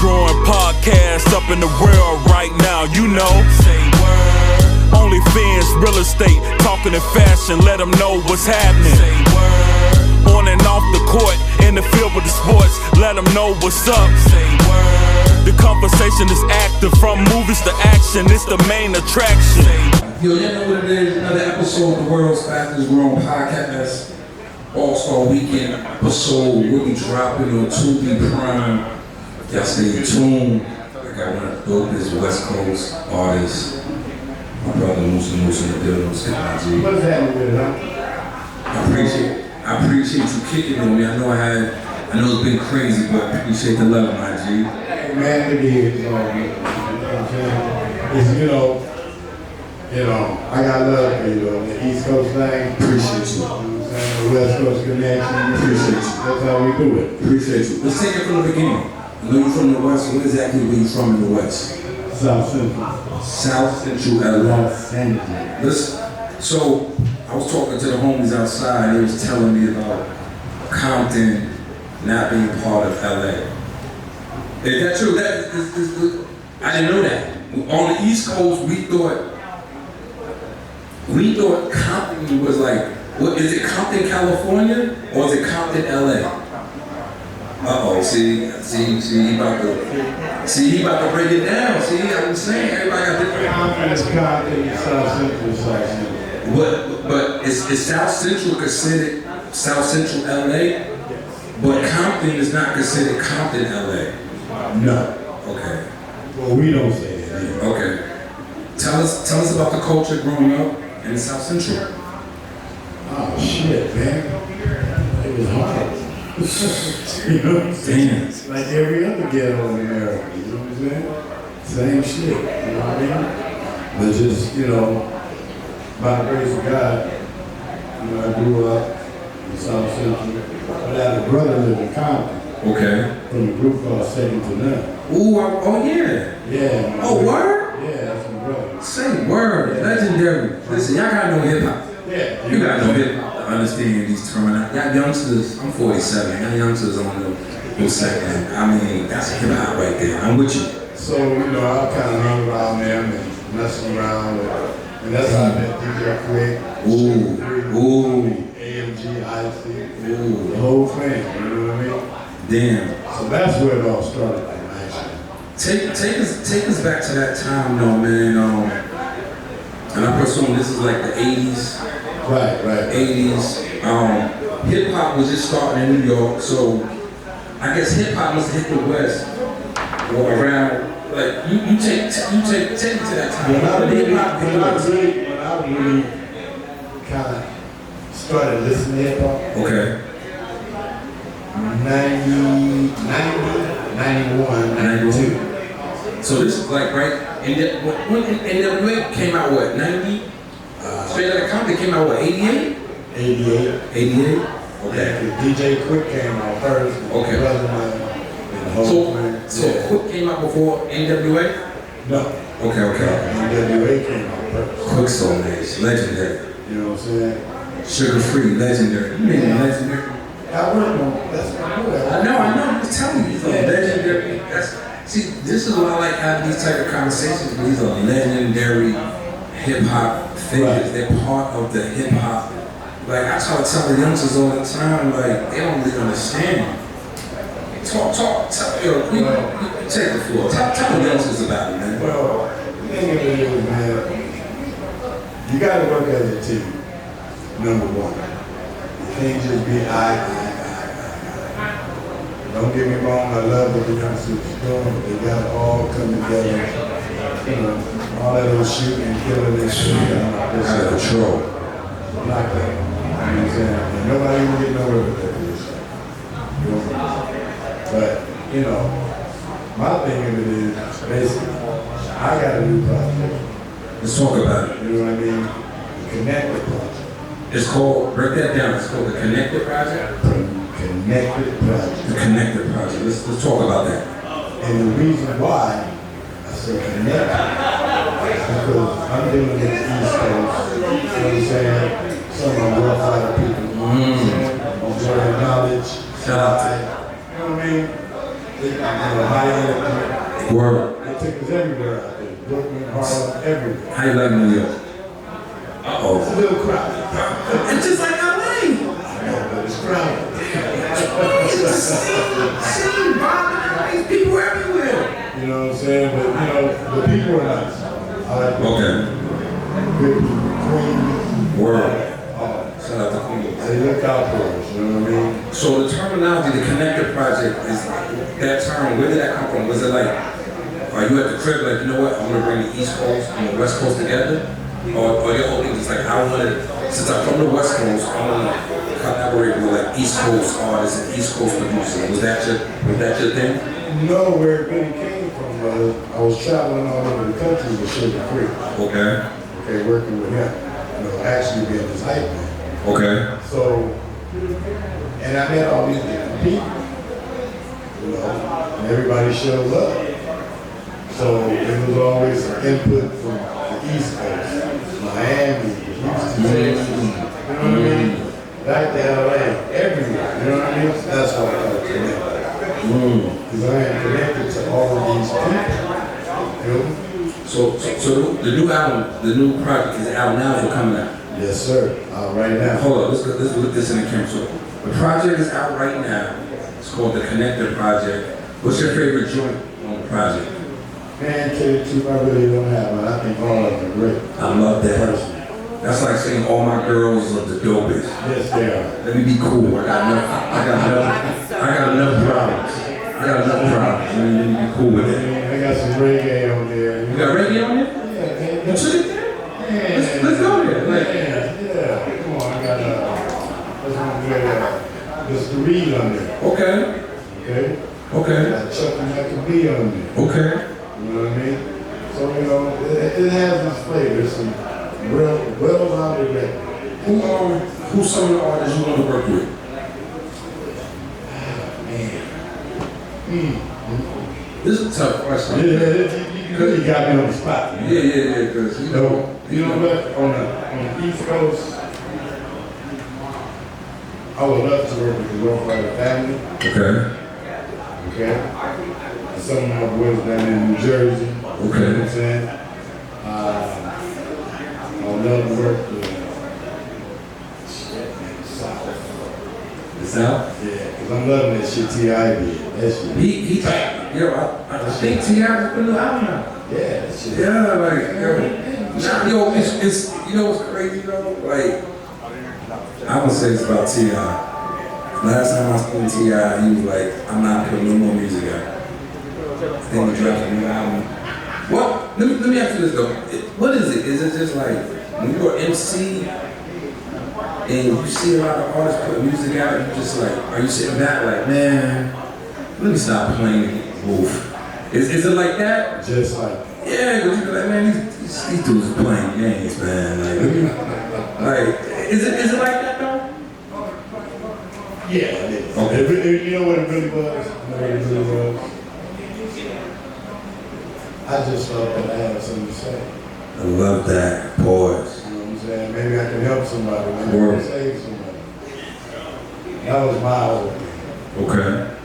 growing podcast up in the world right now, you know. Say word. Only fans, real estate, talking in fashion, let them know what's happening. Say word. On and off the court, in the field with the sports, let them know what's up. Say word. The conversation is active, from movies to action, it's the main attraction. Yo, you know what it is? Another episode of the world's fastest growing podcast. All-Star Weekend episode will be dropping on Tubi Prime. Y'all stay tuned. I got one of the dopest West Coast artists. My brother Moose in the building. What's happening with it, huh? I appreciate you kicking on me. I know it's been crazy, but I appreciate the love, my G. Hey man, it is. You know what I'm saying? It's, you know, I got love for you, the East Coast thing. Appreciate you. You know what I'm saying? The West Coast connection. Appreciate you. That's how we do it. Appreciate you. Let's take it from the beginning. I know you're from the West, so where exactly were you from in the West? South Central. South Central at Los Angeles. Listen, so I was talking to the homies outside, they was telling me about Compton not being part of LA. Is that true? I didn't know that. On the East Coast, we thought Compton was like, what, is it Compton, California, or is it Compton, LA? Uh-oh, see, he about to break it down. See, I'm saying, everybody got different. Compton is Compton, South Central, South Central. But is South Central considered South Central LA? But Compton is not considered Compton LA. No. Okay. Well, we don't say that either. Okay. Tell us about the culture growing up in South Central. Oh shit, man. It was hard. You know what I'm saying? Damn. Like every other ghetto in America, you know what I'm saying? Same shit, you know what I mean? But just, by the grace of God, I grew up in South Central. But I had a brother lived in Compton. Okay. From a group called Second to None. Ooh, oh yeah. Yeah. Oh, word? Yeah, that's my brother. Say word. Yeah. Legendary. Listen, y'all gotta know hip hop. Yeah. You gotta know hip hop to understand these terms. Y'all youngsters, I'm 47, y'all youngsters on the second. I mean, that's hip hop right there. I'm with you. So, I kind of hung around them and messing around and that's how I met DJ Quick. Ooh. AMG, IC. Ooh. The whole thing, you know what I mean? Damn. So that's where it all started, actually. Take us back to that time though, man. And I presume this is like the 80s. Right. 80s. Hip hop was just starting in New York, so I guess hip hop must hit the West or around. Like you take me to that time. When I really kind of started listening to hip hop. Okay. 90, 91, 92. So this is like right when NWA came out, what, 90? Straight Outta Compton came out, what, 88? 88. 88? Okay. Yeah, DJ Quick came out first. Okay. So Quick came out before NWA? No. Okay. NWA came out first. Quick so nice, legendary. You know what I'm saying? Sugar free, legendary. You mean legendary? I worked on that's my boy. I know, I'm just telling you, he's a legendary. See, this is why I like having these type of conversations, because these are legendary hip hop figures. Right. They're part of the hip hop. Like I try to tell the youngsters all the time, like they don't really understand. Talk, tell you take the floor. Tell the youngsters about it, man. Well, the thing of it is, man, you gotta work as a team, number one. You can't just be Don't get me wrong, I love what the youngsters are doing. They gotta all come together. All that little shooting and killing and shit. Out of control. Like that. You know what I'm saying? And nobody will get nowhere with that bullshit. But, my thing of it is, basically, I got a new project. Let's talk about it. You know what I mean? The Connected Project. It's called, break that down, it's called the Connected Project? Connected Project. The Connected Project, let's talk about that. And the reason why I say connected is because I'm dealing with the East Coast, you know what I'm saying? Some of the rough people, enjoying knowledge, shout out to you know what I mean? high-end. Word. They take us everywhere out there. Brooklyn, Harlem, everywhere. How you like New York? It's a little crowded. It's just like LA. Yeah, but it's crowded. It's the same vibe. These people everywhere. You know what I'm saying? But you know, the people are nice. I like them. Okay. Good, clean. Word. Shout out to Queens. They look out for us, you know what I mean? So the terminology, the Connector Project, is that term, where did that come from? Was it like, are you at the crib like, you know what, I'm gonna bring the East Coast and the West Coast together? Or your whole thing is like, I wanna, since I'm from the West Coast, I wanna collaborate with like East Coast artists and East Coast producers. Was that your thing? No, where it really came from was, I was traveling all over the country with Sugar Free. Okay. Okay, working with him. You know, actually being his hype man. Okay. So, and I met all these different people, you know, and everybody showed up. So it was always an input from the East Coast, Miami, Houston, Texas, you know what I mean? Back to LA, everywhere, you know what I mean? That's why I got connected. Because I am connected to all of these people, you know? So the new album, the new project is out now or coming out? Yes, sir. Right now. Hold on, let's look this in the camera. So the project is out right now. It's called the Connector Project. What's your favorite joint on the project? Man, tell you the truth, I really don't have one. I think all of them are great. I love that. Personally. That's like saying all my girls are the dopest. Yes, they are. Let me be cool. I got enough problems. Let me be cool with it. I got some reggae on there. You got reggae on there? Yeah, You took it there? Let's go there. Yeah, come on, I got this one with Mr. Reed on there. Okay. Okay? Okay. Got Chuck and Maccabee on there. Okay. You know what I mean? So, you know, it has this flavor. It's some real, well-rounded record. Who's some of the artists you want to work with? This is a tough question. Yeah, you got me on the spot. Man. Yeah, because You know what? On the East Coast, I would love to work with the Rough Rider family. Okay. Okay. And some of my boys down in New Jersey. Okay. You know what I'm saying? I would love to work with The South? Yeah, because I'm loving that shit T.I. did. That shit. I think T.I. has a new album now. Yeah, that shit. Yeah, it's you know what's crazy though? Like, I'm gonna say this about T.I. Last time I spoke to T.I., he was like, I'm not putting no more music out. Then he dropped a new album. Well, let me ask you this though. What is it? Is it just like, when you're an MC, and you see a lot of artists put music out, you just like, are you sitting back like, man, let me stop playing Wolf? Is it like that? Just like yeah, because you be like, man, these dudes are playing games, man. Like, is it like that though? yeah, it is. Okay. You know what it really was? I just felt that I had something to say. I love that. Pause. You know what I'm saying? Maybe I can help somebody. Maybe I Word. can save somebody. That was my whole thing. Okay.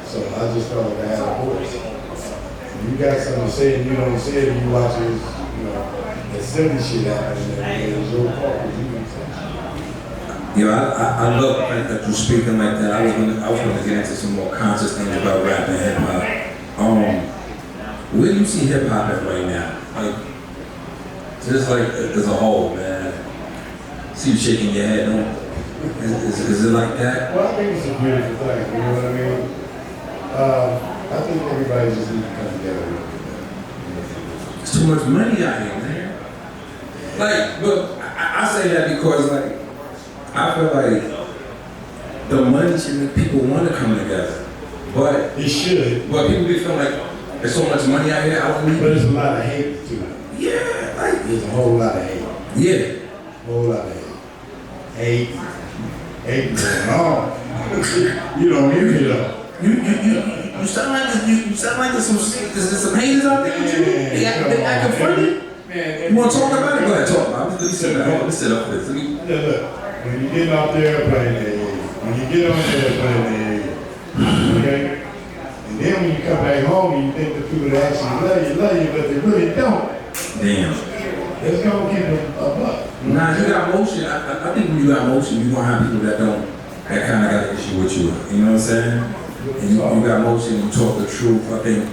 So I just felt like I had a voice. If you got something to say and you don't say it, you watch this, you know, that silly shit happening and it's your fault because you didn't say it. Yo, I love the fact that you're speaking like that. I was gonna get into some more conscious things about rap and hip hop. Where do you see hip hop at right now? Like, just like as a whole, man. See you shaking your head, no? Is it like that? Well, I think it's a beautiful thing, you know what I mean? I think everybody just needs to come together. There's too much money out here, man. Like, but I say that because, like, I feel like the money should make people want to come together. But It should. But people be feeling like there's so much money out here, I don't need But there's a lot of hate too. yeah, like, There's a whole lot of hate. yeah. A whole lot of hate. Hate going on. You don't hear me though. You sound like there's some haters out there with you. They acting funny. Man, You want to talk about it? Go ahead, talk about it. Let me sit down. Let me sit up for this. look, when you get out there playing that area, when you get on there playing that area, okay? And then when you come back home, you think the people that actually love you, but they really don't. Damn. It's gonna keep a buck. Nah, you got motion. I think when you got motion, you gonna have people that don't, that kind of got an issue with you. You know what I'm saying? And you got motion, you talk the truth. I think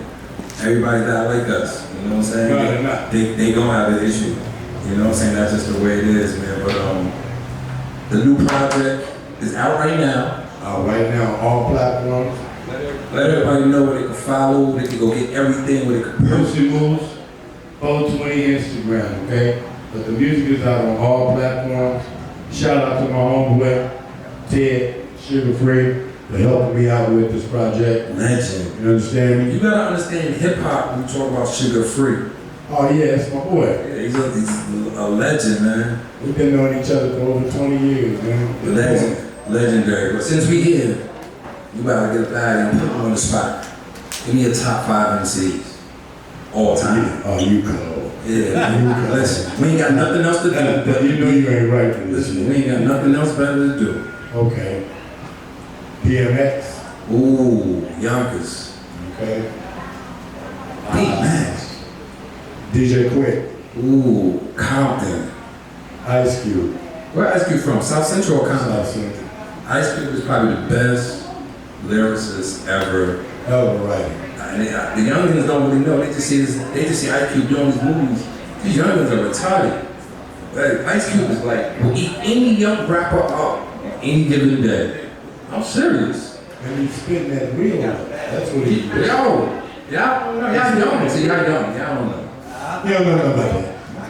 everybody's not like us. You know what I'm saying? No, they're not. They gonna have an issue. You know what I'm saying? That's just the way it is, man. But the new project is out right now. Right now, all platforms. Let everybody know where they can follow, they can go get everything, where they can Pussy Moves, 420 Instagram, okay? But the music is out on all platforms. Shout out to my homeboy, Ted, Sugar Free, for helping me out with this project. Legend. You understand me? You gotta understand hip hop when you talk about Sugar Free. Oh yeah, that's my boy. Yeah, he's a legend, man. We've been knowing each other for over 20 years, man. Legendary. But since we here, you gotta get a bag and put them on the spot. Give me a top 5 MCs. All time. Oh, you cold. Yeah, listen, we ain't got nothing else to do. You know you ain't right for this. Listen, we ain't got nothing else better to do. Okay. DMX. Ooh, Yonkers. Okay. D-Max. DJ Quick. Ooh, Compton. Ice Cube. Where Ice Cube from? South Central or Compton? South Central. Ice Cube is probably the best lyricist ever. Hell of a writer. And the youngins don't really know. They just see Ice Cube doing these movies. These youngins are retarded. Like, Ice Cube is like, will eat any young rapper up any given day. I'm serious. And he's spitting that real. That's what he. Y'all don't know. Y'all young. See, y'all young. Y'all don't know. You don't know about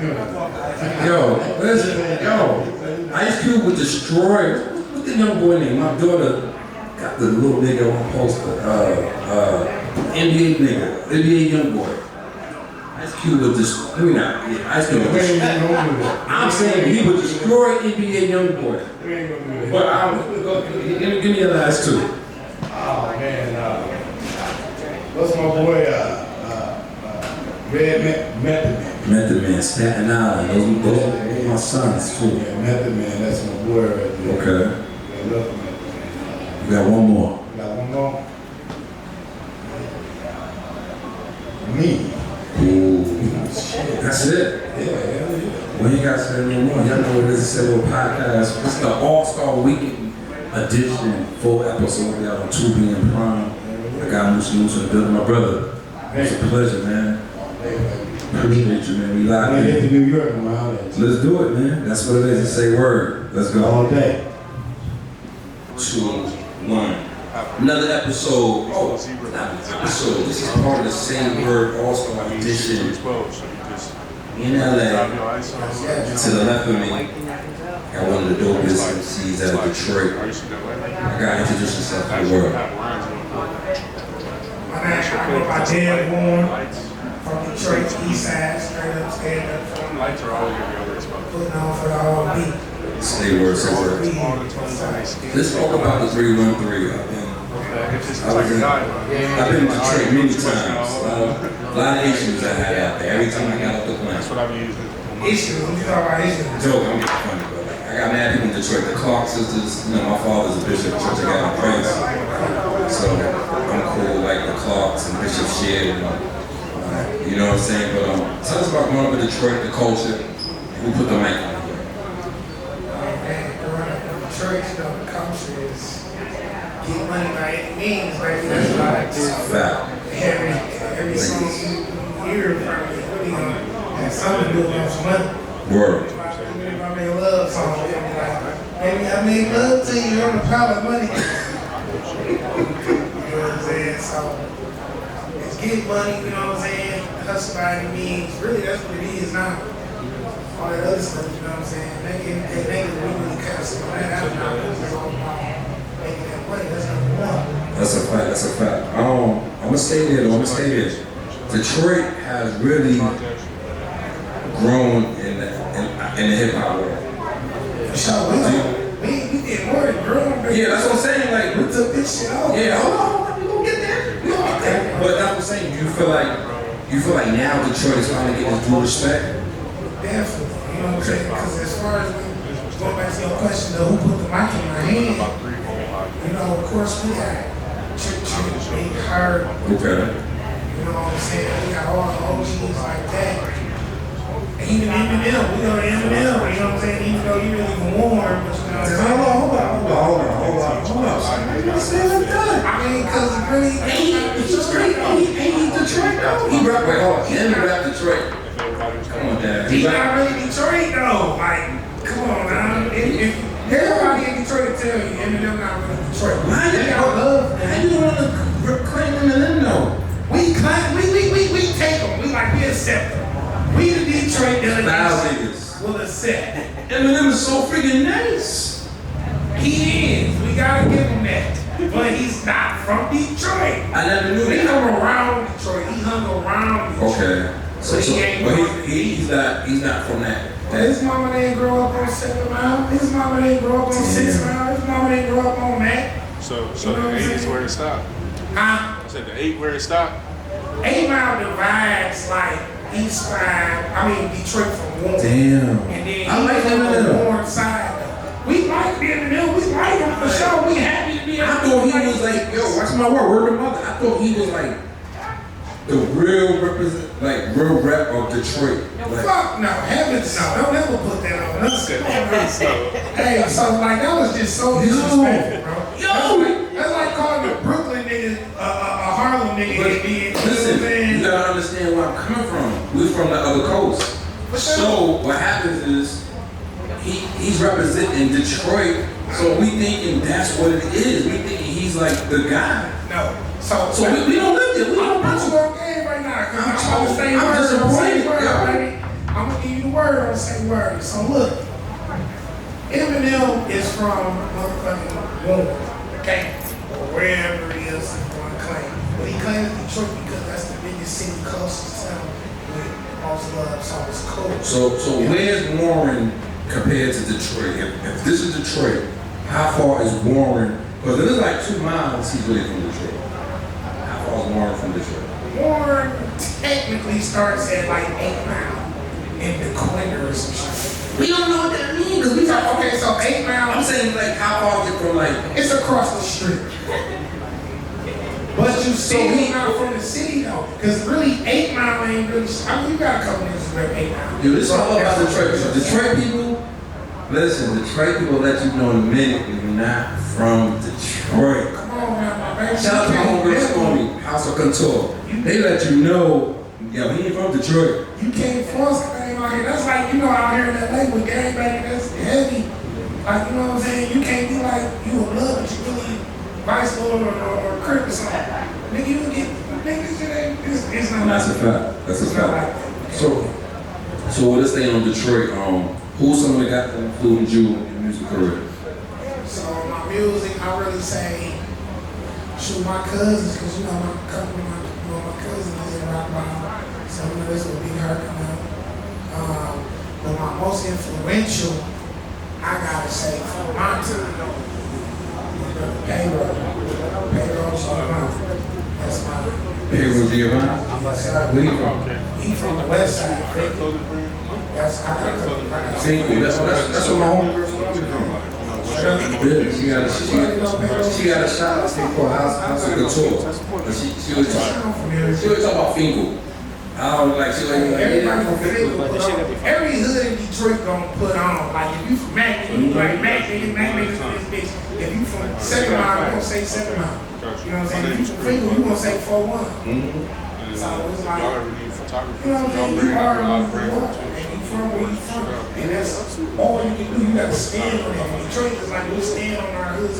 that. Yo, listen, Ice Cube would destroy. What's the young boy name? My daughter got the little nigga on poster. NBA nigga, NBA young boy. Ice Cube would just, Ice Cube would destroy. I'm saying he would destroy NBA young boy. But give me a last two. Oh man, what's my boy? Red Method Man. Method Man, Staten Island. Those are my sons too. Yeah, Method Man. That's my boy right there. Okay. I love Method Man. You got one more. You got one more? Me. Ooh. That's it. Yeah. Well, you got to say no more. Y'all know what it is. It's a little podcast. It's the All-Star Weekend edition, full episode. We out on 2 p.m. Prime. I got Moose in the building. My brother, it's a pleasure, man. Appreciate you, man. We live. When I get to New York, I'm out. Let's do it, man. That's what it is. Just say word. Let's go. All day. 2, 1. Another episode. Oh, not an episode. This is part of the Same Word All-Star Edition in LA. To the left of me, got one of the dopest MCs out of Detroit. I gotta introduce yourself to the world. My dad born from Detroit, East Side, straight up, stand up. Putting on for the whole beat. Stay word, say word. Let's talk about the 313. I've been in Detroit many times. A lot of issues I had out there. Every time I got off the plane. Issues? What you talking about issues? Joke, I'm getting funny, but like, I got mad people in Detroit. The Clark sisters, my father's a bishop, church I got in praise. So I'm cool, like the Clarks and Bishop Shea, you know what I'm saying? But tell us about growing up in Detroit, the culture, who put the mic on. Man, growing up in Detroit, the culture is get money by any means, right? That's like Fact. every song you hear probably really has something to do with some money. Word. If I make a love song, I'll be like, baby, I made love to you on the pile of money. You know what I'm saying? So it's get money, you know what I'm saying? Hustle by any means. Really, that's what it is now. All that other stuff, you know what I'm saying? Making we really cussing on that out now. It's all about making that money. That's number one. That's a fact. I'm gonna stay there. Detroit has really grown in the hip hop world. So we did more than growing, baby. Yeah, that's what I'm saying. Like, We took this shit off. yeah, hold on, we gonna get there. But that's what I'm saying. You feel like now Detroit is finally getting due respect. Definitely. You know what I'm saying? Because as far as going back to your question of who put the mic in my hand, you know, of course we got Big Hurt. Okay. You know what I'm saying? We got all the OGs like that. Even Eminem, we go to Eminem, you know what I'm saying? Even though you really even warm, but you know what I'm saying? Hold on. You say like that? I mean, cause really, He's straight though. He Detroit though. He rap, wait, hold on. He rap Detroit. Come on, Dad. he's not really Detroit though. Like, come on now. If everybody in Detroit tell you Eminem not really Detroit. Why you got love? How you want to claim Eminem though? We take them. We accept them. We the Detroit delegates will accept. Eminem is so freaking nice. He is. We gotta give him that. But he's not from Detroit. I never knew He that. hung around Detroit. He hung around Detroit. Okay. So he ain't but he's not from that. His mama didn't grow up on 7 Mile. His mama didn't grow up on 6 Mile. His mama didn't grow up on that. So You know the what 8 I'm is saying? where it stopped. Huh? I said the 8 where it stopped. 8 Mile divides like East Side, Detroit from Warren. Damn. And then I like he from the Eminem. Warren side. We like Eminem. We like him for sure. We happy to be I thought he was like, yo, watch my word of mother. I thought he was like the real real rep of Detroit. Like, Fuck no, heavens no. Don't ever put that on us. Hey, so like that was just so disrespectful, bro. That's like calling a Brooklyn nigga a Harlem nigga. but listen, you gotta understand where I'm coming from. We're from the other coast. So what happens is he's representing Detroit. So we thinking that's what it is. We thinking he's like the guy. No. So we don't live there. We I'm don't gonna put you know. on game right now. Cause I'm gonna say I'm word. disappointed, yo. Baby. I'm gonna give you the word. I'm gonna say word. So look, Eminem is from motherfucking Warren, okay, or wherever it is you want to claim. But he claims Detroit because that's the biggest city, closest town with most love. So it's cool. So where's Warren compared to Detroit? If this is Detroit, how far is Warren? Because it is like 2 miles he's really from Detroit. How far is Warren from Detroit? Warren technically starts at like 8 Mile in the corner or some shit. We don't know what that means because we talk. Okay, so 8 Mile. I'm saying like how far is it from like? It's across the street. But you still not from the city though. Because really 8 Mile ain't really, you got a couple niggas who rep 8 Mile. Dude, this is all about Detroit. So Detroit people, listen, Detroit people let you know in a minute if you're not from Detroit. Come on now, my baby. Shout out to my homegirl Stormy, House of Couture. They let you know, yo, he ain't from Detroit. You can't force a thing like that. That's like, out here in LA with gangbanging, that's heavy. Like, you know what I'm saying? You can't be like, you a blood, but you really vice lord or crip or something. Nigga, you get, this shit ain't, it's not That's a like fact. That's a It's not like fact. that. So let's stay on Detroit. Who's someone that got influenced you in your music career? So my music, I really say, shoot my cousins, because my cousins is in rock bottom. So this will be her but my most influential, I gotta say, from my time, Payroll. That's my. Payroll Giovanni? Where you from? He from the west side. That's I gotta Finkel. That's where my homegirl Stormy from. Yeah, she got a shop called House of Couture. She was talking about Finkel. I don't like, she like, everybody from Finkel. Every hood in Detroit gonna put on. Like if you from Mac, you like Mac niggas in this bitch. If you from 7 Mile, you gonna say 7 Mile. You know what I'm saying? If you from Finkel, you gonna say 4-1. So it's like, you know what I'm saying? You are where you are, and you from where you from. And that's all you can do. You gotta stand on it. Detroit is like we stand on our hoods.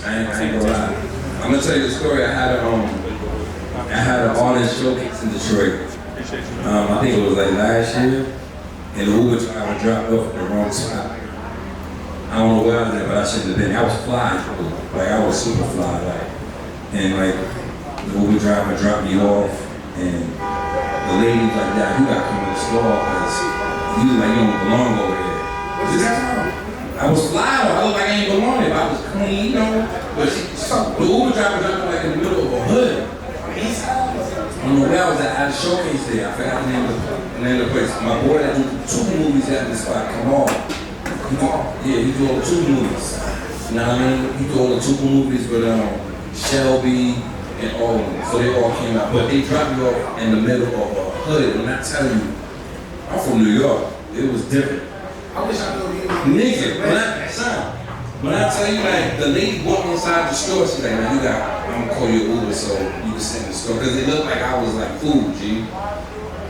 I ain't gonna lie. I'm gonna tell you the story. I had an artist showcase in Detroit. I think it was like last year, and the Uber driver dropped off at the wrong spot. I don't know where I was at, but I shouldn't have been. I was fly, like I was super fly, and the Uber driver dropped me off, and the lady was like, "Yeah, you gotta come to the store because you like you don't belong over here." I was fly, I looked like I ain't belong there, but I was clean, But the Uber driver dropped me like in the middle of a hood. I don't know where I was at. I had a showcase there. I forgot the name of the place. My boy that do 2 movies at this spot, Kamal. Yeah, he do all the 2 movies. You know what I mean? He do all the 2 movies with Shelby, and all of them. So they all came out. But they dropped me off in the middle of a hood. And I tell you, I'm from New York. It was different. I wish I knew you. Nigga, when I tell you, like, the lady walked inside the store, she's like, man, I'm gonna call you an Uber so you can sit in the store. Because it looked like I was like food, G.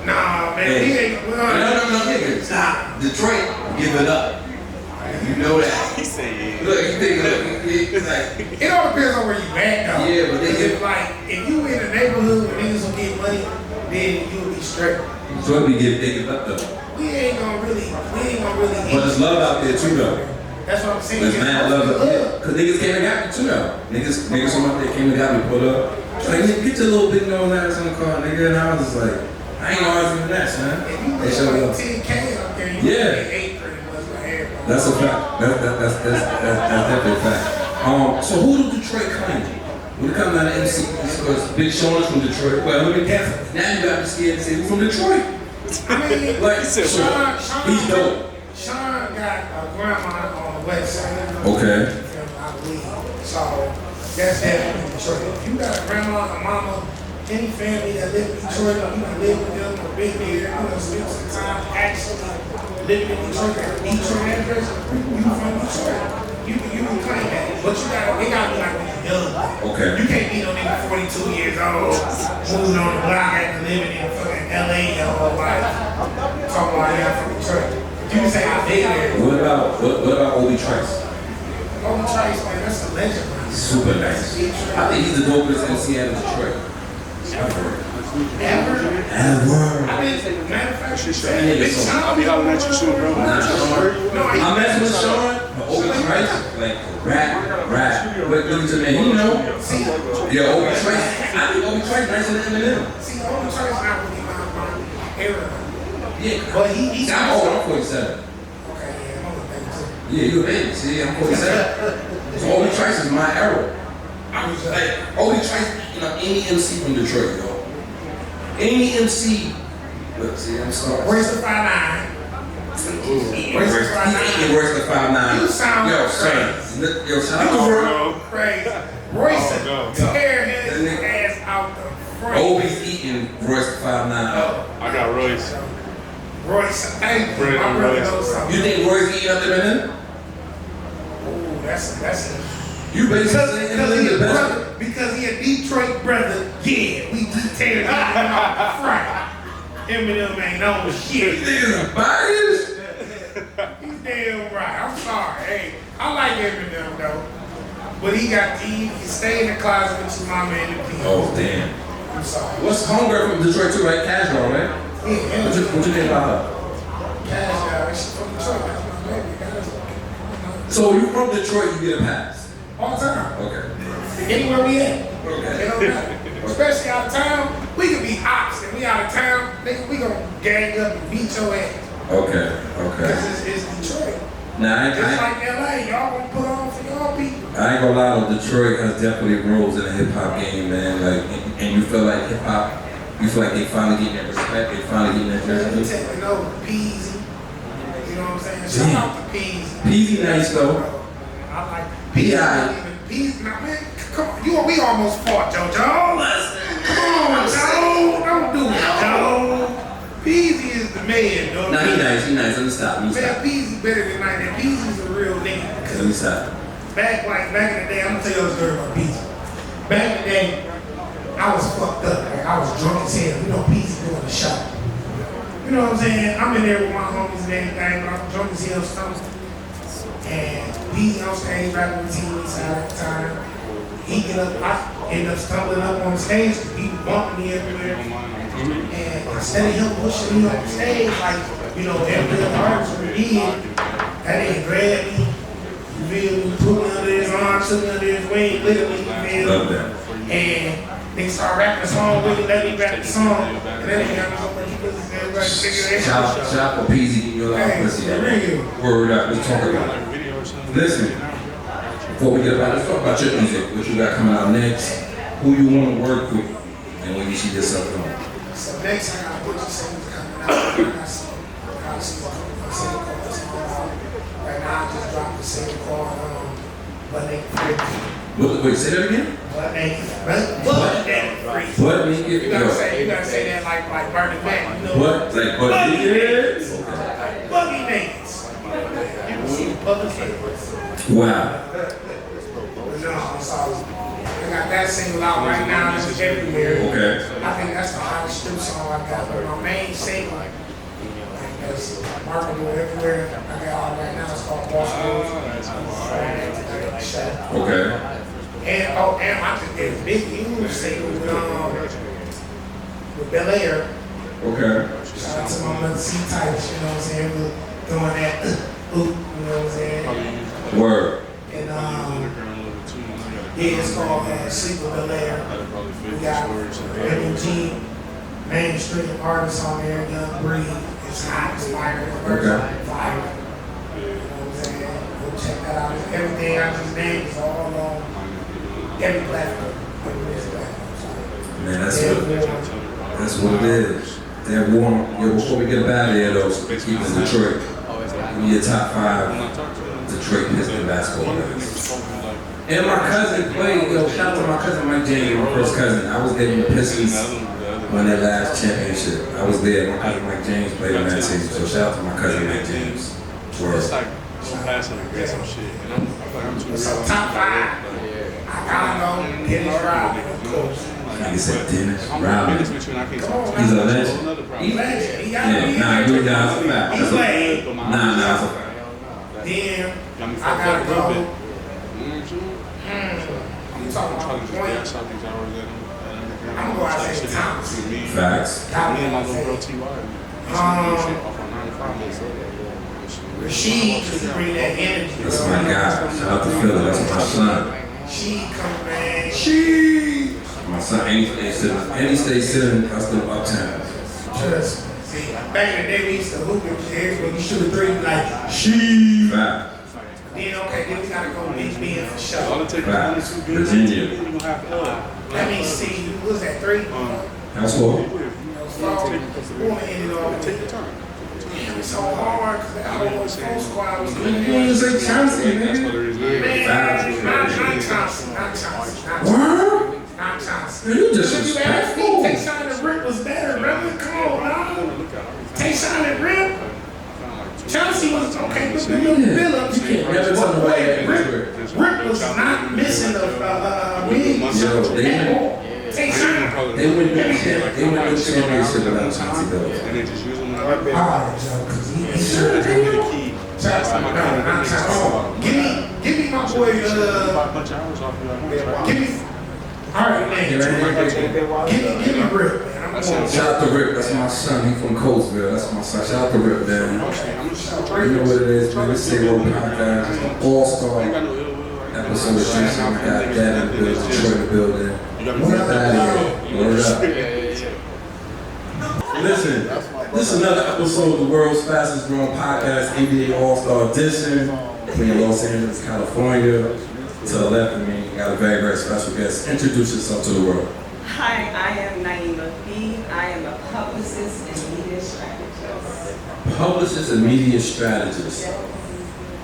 Nah, man, he ain't. No, nigga. Stop. Detroit, give it up. You know that. He said, yeah. Look, it's like. It all depends on where you at, though. Yeah, but they if, like, if you in a neighborhood where niggas will get money, then you'll be straight. So they give up though. We ain't gonna really. But there's love out there too, though. That's what I'm saying. There's mad love out there. Cause niggas came and got me too, though. Niggas from out there came and got me pulled up. Like, nigga, get your little big nose ass on the car, nigga. And I was just like, I ain't gonna argue with that, son. If you They showed look up. like 10K up there, you Yeah. get 8 pretty much like everybody. That's a fact. That's definitely a fact. So who do Detroit claim? When it comes down to MC, because Big Sean is from Detroit. Well, let me guess. Now you got me scared to say who's from Detroit. I mean, Like, Sean, he's dope. Sean got a grandma on the west side. Okay. I believe. So that's definitely Detroit. If you got a grandma, a mama, any family that live in Detroit, you know, live with them or been there, you know, spend some time actually living in Detroit, got a Detroit address, you from Detroit. You can claim that. But they gotta be like when you're young. Okay. You can't be no nigga 42 years old, moving on the block after living in fucking LA your whole life. Talking about I'm from Detroit. You can say I did there. What about Obi Trice? Obi Trice, man, that's a legend, man. Super nice. I think he's the dopest MC out of Detroit. Ever? I mean, matter of fact, I'll be hollering at you soon, bro. Nah, Sean. No, I'm messing with Sean, but Obi Trice, like, rap. But look at man, you know. Yeah, Obi Trice. I think Obi Trice nicer than Eminem. see, Obi Trice not really my era. Yeah. But he's I'm old, I'm 47. Okay, yeah, I'm a baby too. Yeah, you a baby. See, I'm 47. So Obi Trice is my era. I was like, Obi Trice, you know, any MC from Detroit, yo. Any MC, look, see, I'm sorry. Where's the 5'9"? He's eating worse than 5'9". You sound son. Yo, shout out to Bro. crazy. Royce no. tear his ass out the front. Obi's eating worse than 5'9". I got Royce. Royce, thank you. Brandon My brother Royce. knows something. You think Roy's eating up there, man? Ooh, that's it. You basically saying Eminem the best. Because he a Detroit brother, yeah, we tear him out the front. Eminem ain't no shit. These niggas are biased. He's damn right. I'm sorry. Hey, I like Eminem though. But he stay in the closet with his mama and the people. Oh, damn. I'm sorry. What's homegirl from Detroit too, right? Casual, right? Yeah, What you think about her? Cash out. She's from Detroit. That's my baby. Guys. So you from Detroit, you get a pass. All the time. Okay. Anywhere we at. Okay. It don't matter. Especially out of town. We can be ops and we out of town. Nigga, we gonna gang up and beat your ass. Okay. Because it's Detroit. Now, Just like LA, y'all gonna put on for y'all people. I ain't gonna lie though, Detroit has definitely rose in the hip hop game, man. Like, and you feel like hip hop, you feel like they finally getting that respect, they finally getting that Let me jersey. take it over. Peasy. You know what I'm saying? Shout out to Peasy. Peasy nice though. I like Peasy. Yeah. Peasy. Now, man, come on. We almost fought, JoJo. Come on, Joe. Don't do it, Joe. Peasy is the man, though. Nah, he nice. Let me stop. Man, Peasy better than like that. Peasy's a real nigga. Let me stop. Back in the day, I'm gonna tell you a story about Peasy. Back in the day, I was fucked up. Like, I was drunk as hell. You know, Peasy doing the shot. You know what I'm saying? I'm in there with my homies and everything, but I'm drunk as hell stomach. And Peasy on stage rapping with TV side at the time. He get up, I end up stumbling up on stage. He bumping me everywhere. And instead of him pushing me on stage, like, you know, every other artist would did, that nigga grabbed me. You feel me? Put me under his arm, took me under his wing, literally, you feel me? Love that. And they start rapping the song with me, let me rap the song. And then they got me so much pussy, everybody figure that out. Shout for Peasy, getting you a lot of pussy. Word up, let's talk about it. Listen, before we get about it, let's talk about your music, what you got coming out next, who you want to work with, and when you see yourself going. So next I got a bunch of singles coming out. I got some single calls coming out. Right now I just dropped a single called Monday 50. Wait, say that again? Butt naked. Butt naked free. Butt naked? You gotta say that like Bernie Mac. You know? What? Like butt naked? Buggy naked. You see public naked. Wow. No, so I got that single out right now. It's everywhere. Okay. I think that's the hottest strip song I got. But my main single, that's marketable everywhere. I got out right now. It's called Boss Rules. Okay. And I just did a big huge single with Bel Air. Okay. Shout out to my mother C-Types, you know what I'm saying? We're doing that, you know what I'm saying? Word. And yeah, it's called Sleep with Bel Air. We got M&G, mainstream artists on there, Young Breed. It's hot, it's fire, it's Okay. fire. You know what I'm saying? Go check that out. Everything I just named is all on every platform. Man, that's what it is. That warm. Yo, before we get up out of here though, keep in Detroit. Give me your top 5 Detroit Pistons basketball players. And my cousin played, shout out to my cousin Mike James, my first cousin. I was there when the Pistons won their last championship. I was there. My cousin Mike James played on that team. So shout out to my cousin Mike James. It's like I'm passing and get some shit. And I'm too So top 5. I gotta know Dennis Rodman, of course. Nigga said Dennis I'm Rodman. honest with you and I can't talk to He's you. a That's legend. another problem. He's legend. He gotta be Yeah, there. you down for that. He's played. Nah, that's a fact. Then Got me I fucked up gotta a little go. bit. You know what I'm saying? You talking I'm trying about to point? gas out these hours that I'm going to say Thomas. Facts. Me and my little bro T.Y. Off on 95. Rashid just bring that energy. That's my guy. Shout out to Philly. That's my son. She come back. My son, and he stays sitting. I still uptown. Trust me. See, back in the day we used to hoop and shit. When you shoot a 3, like, she. Fact. Then, okay, then we gotta go Big Ben for All sure. it takes Right. is 1 or 2 games. Virginia. You're going to have Let me see. What was that, 3? That's what. We want to end it off. Take your time. It was so hard because that whole full squad was good. You say Chauncey, That's nigga. what it is. Man, not Johnson. What? Not Johnson. You If you disrespectful. ask me, Tayshaun and Rip was better, brother. Come on, now. Tayshaun and Rip. Chelsea was okay, but Phillips. You can't never tell me why Rip was not missing a big Yo, at all. Tayshaun. They wouldn't do championship without Chauncey Billups. And they just use them. All right, Joe, because he's sure. Give me my boy. A bunch of hours off you. Give me. All right, man. Give me Rip, man. I'm going. Shout out to Rick, that's my son. He from Coatesville. That's my son. Shout out to Rick, man. You know what it is, man. This is Road Podcast. It's an all-star episode of Jason. I got Dad in the building, Detroit in the building. What's that here? Word up. Listen, this is another episode of the world's fastest growing podcast, NBA All-Star Edition. We're in Los Angeles, California. To the left of me, got a very, very special guest. Introduce yourself to the world. Hi, I am Naima B. I am a publicist and media strategist. Publicist and media strategist.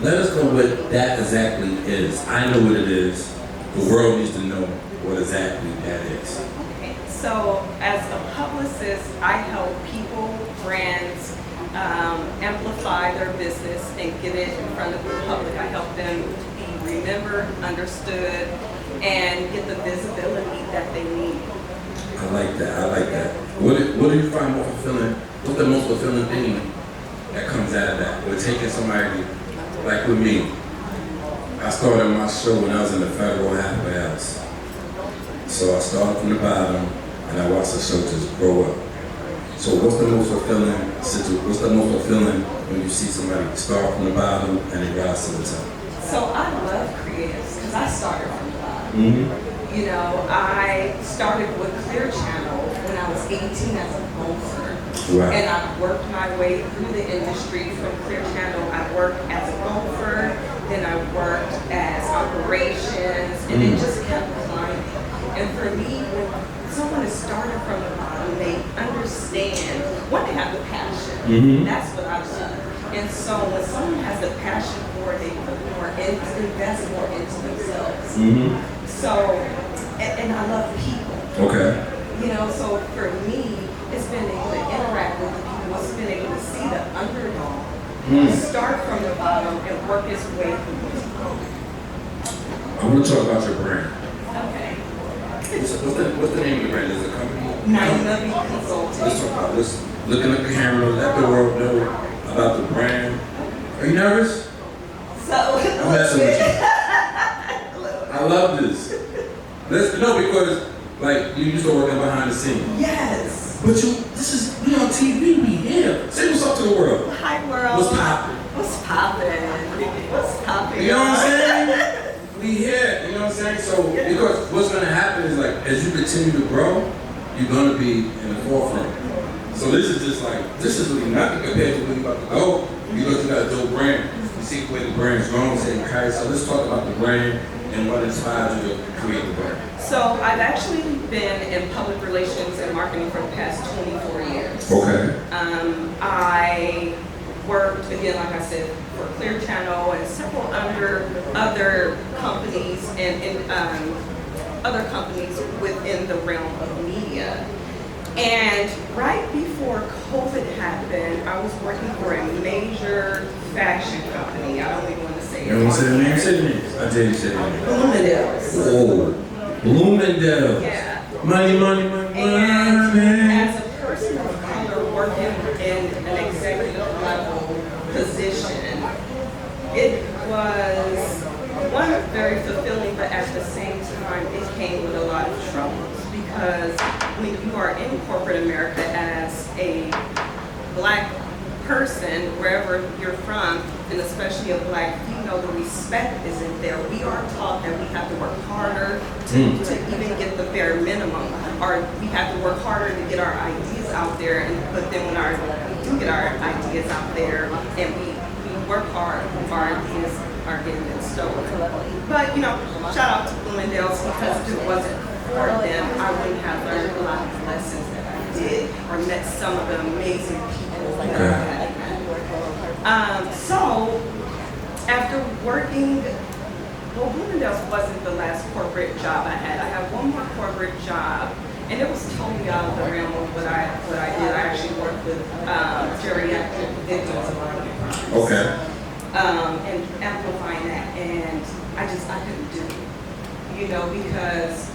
Let us know what that exactly is. I know what it is. The world needs to know what exactly that is. Okay, so as a publicist, I help people, brands, amplify their business and get it in front of the public. I help them be remembered, understood, and get the visibility that they need. I like that. I like that. What do you find more fulfilling? What's the most fulfilling thing that comes out of that? We're taking somebody like with me. I started my show when I was in the Federal Halfway House. So I started from the bottom and I watched the show just grow up. So what's the most fulfilling when you see somebody start from the bottom and they rise to the top? So I love creatives because I started from the bottom. Mm-hmm. You know, I started with Clear Channel when I was 18 as a golfer. Right. And I worked my way through the industry from Clear Channel. I worked as a golfer, then I worked as operations, and it just kept climbing. And for me, when someone is starting from the bottom, they understand, one, they have the passion. Mm-hmm. That's what I've done. And so when someone has the passion for it, they put more in, invest more into themselves. Mm-hmm. So, and I love people. Okay. You know, so for me, it's been able to interact with the people. It's been able to see the underdog start from the bottom and work its way through the top. I want to talk about your brand. Okay. What's the name of the brand? Is it a company? ASW Consulting. Let's talk about this. Looking at the camera, let the world know about the brand. Are you nervous? So, I'm messing with you. I love this. Because like you used to work behind the scenes. yes. But we on TV, we here. Say what's up to the world. Hi, world. What's poppin'? What's poppin'? What's poppin'? You know what I'm saying? We here, you know what I'm saying? So, because what's gonna happen is like, as you continue to grow, you're gonna be in the forefront. So this is really nothing compared to where you're about to go. Because you got a dope brand. You see the way the brand's growing, saying, okay, so let's talk about the brand and what inspired you to create the brand. So I've actually been in public relations and marketing for the past 24 years. Okay. I worked, again, like I said, for Clear Channel and several other companies and other companies within the realm of media. And right before COVID happened, I was working for a major fashion company. I don't even want to say it. You don't want to say the name? Say the names. I tell you to say the name. Bloomingdale's. Oh, Bloomingdale's. Yeah. Money, money, money, And money. as a person of color working in an executive level position, it was one very fulfilling, but at the same time, it came with a lot of troubles because when you are in corporate America as a black person, wherever you're from, and especially a black female, the respect isn't there. We are taught that we have to work harder to even get the bare minimum, or we have to work harder to get our ideas out there. But then when we do get our ideas out there and we work hard, our ideas are getting stolen. But shout out to Bloomingdale's, because if it wasn't for them, I wouldn't have learned a lot of lessons that I did or met some of the amazing people that I had met. So after working, well, Bloomingdale's wasn't the last corporate job I had. I had one more corporate job, and it was totally out of the realm of what I did. I actually worked with geriatric victims of violent crimes. Okay. And amplifying that, and I couldn't do it, because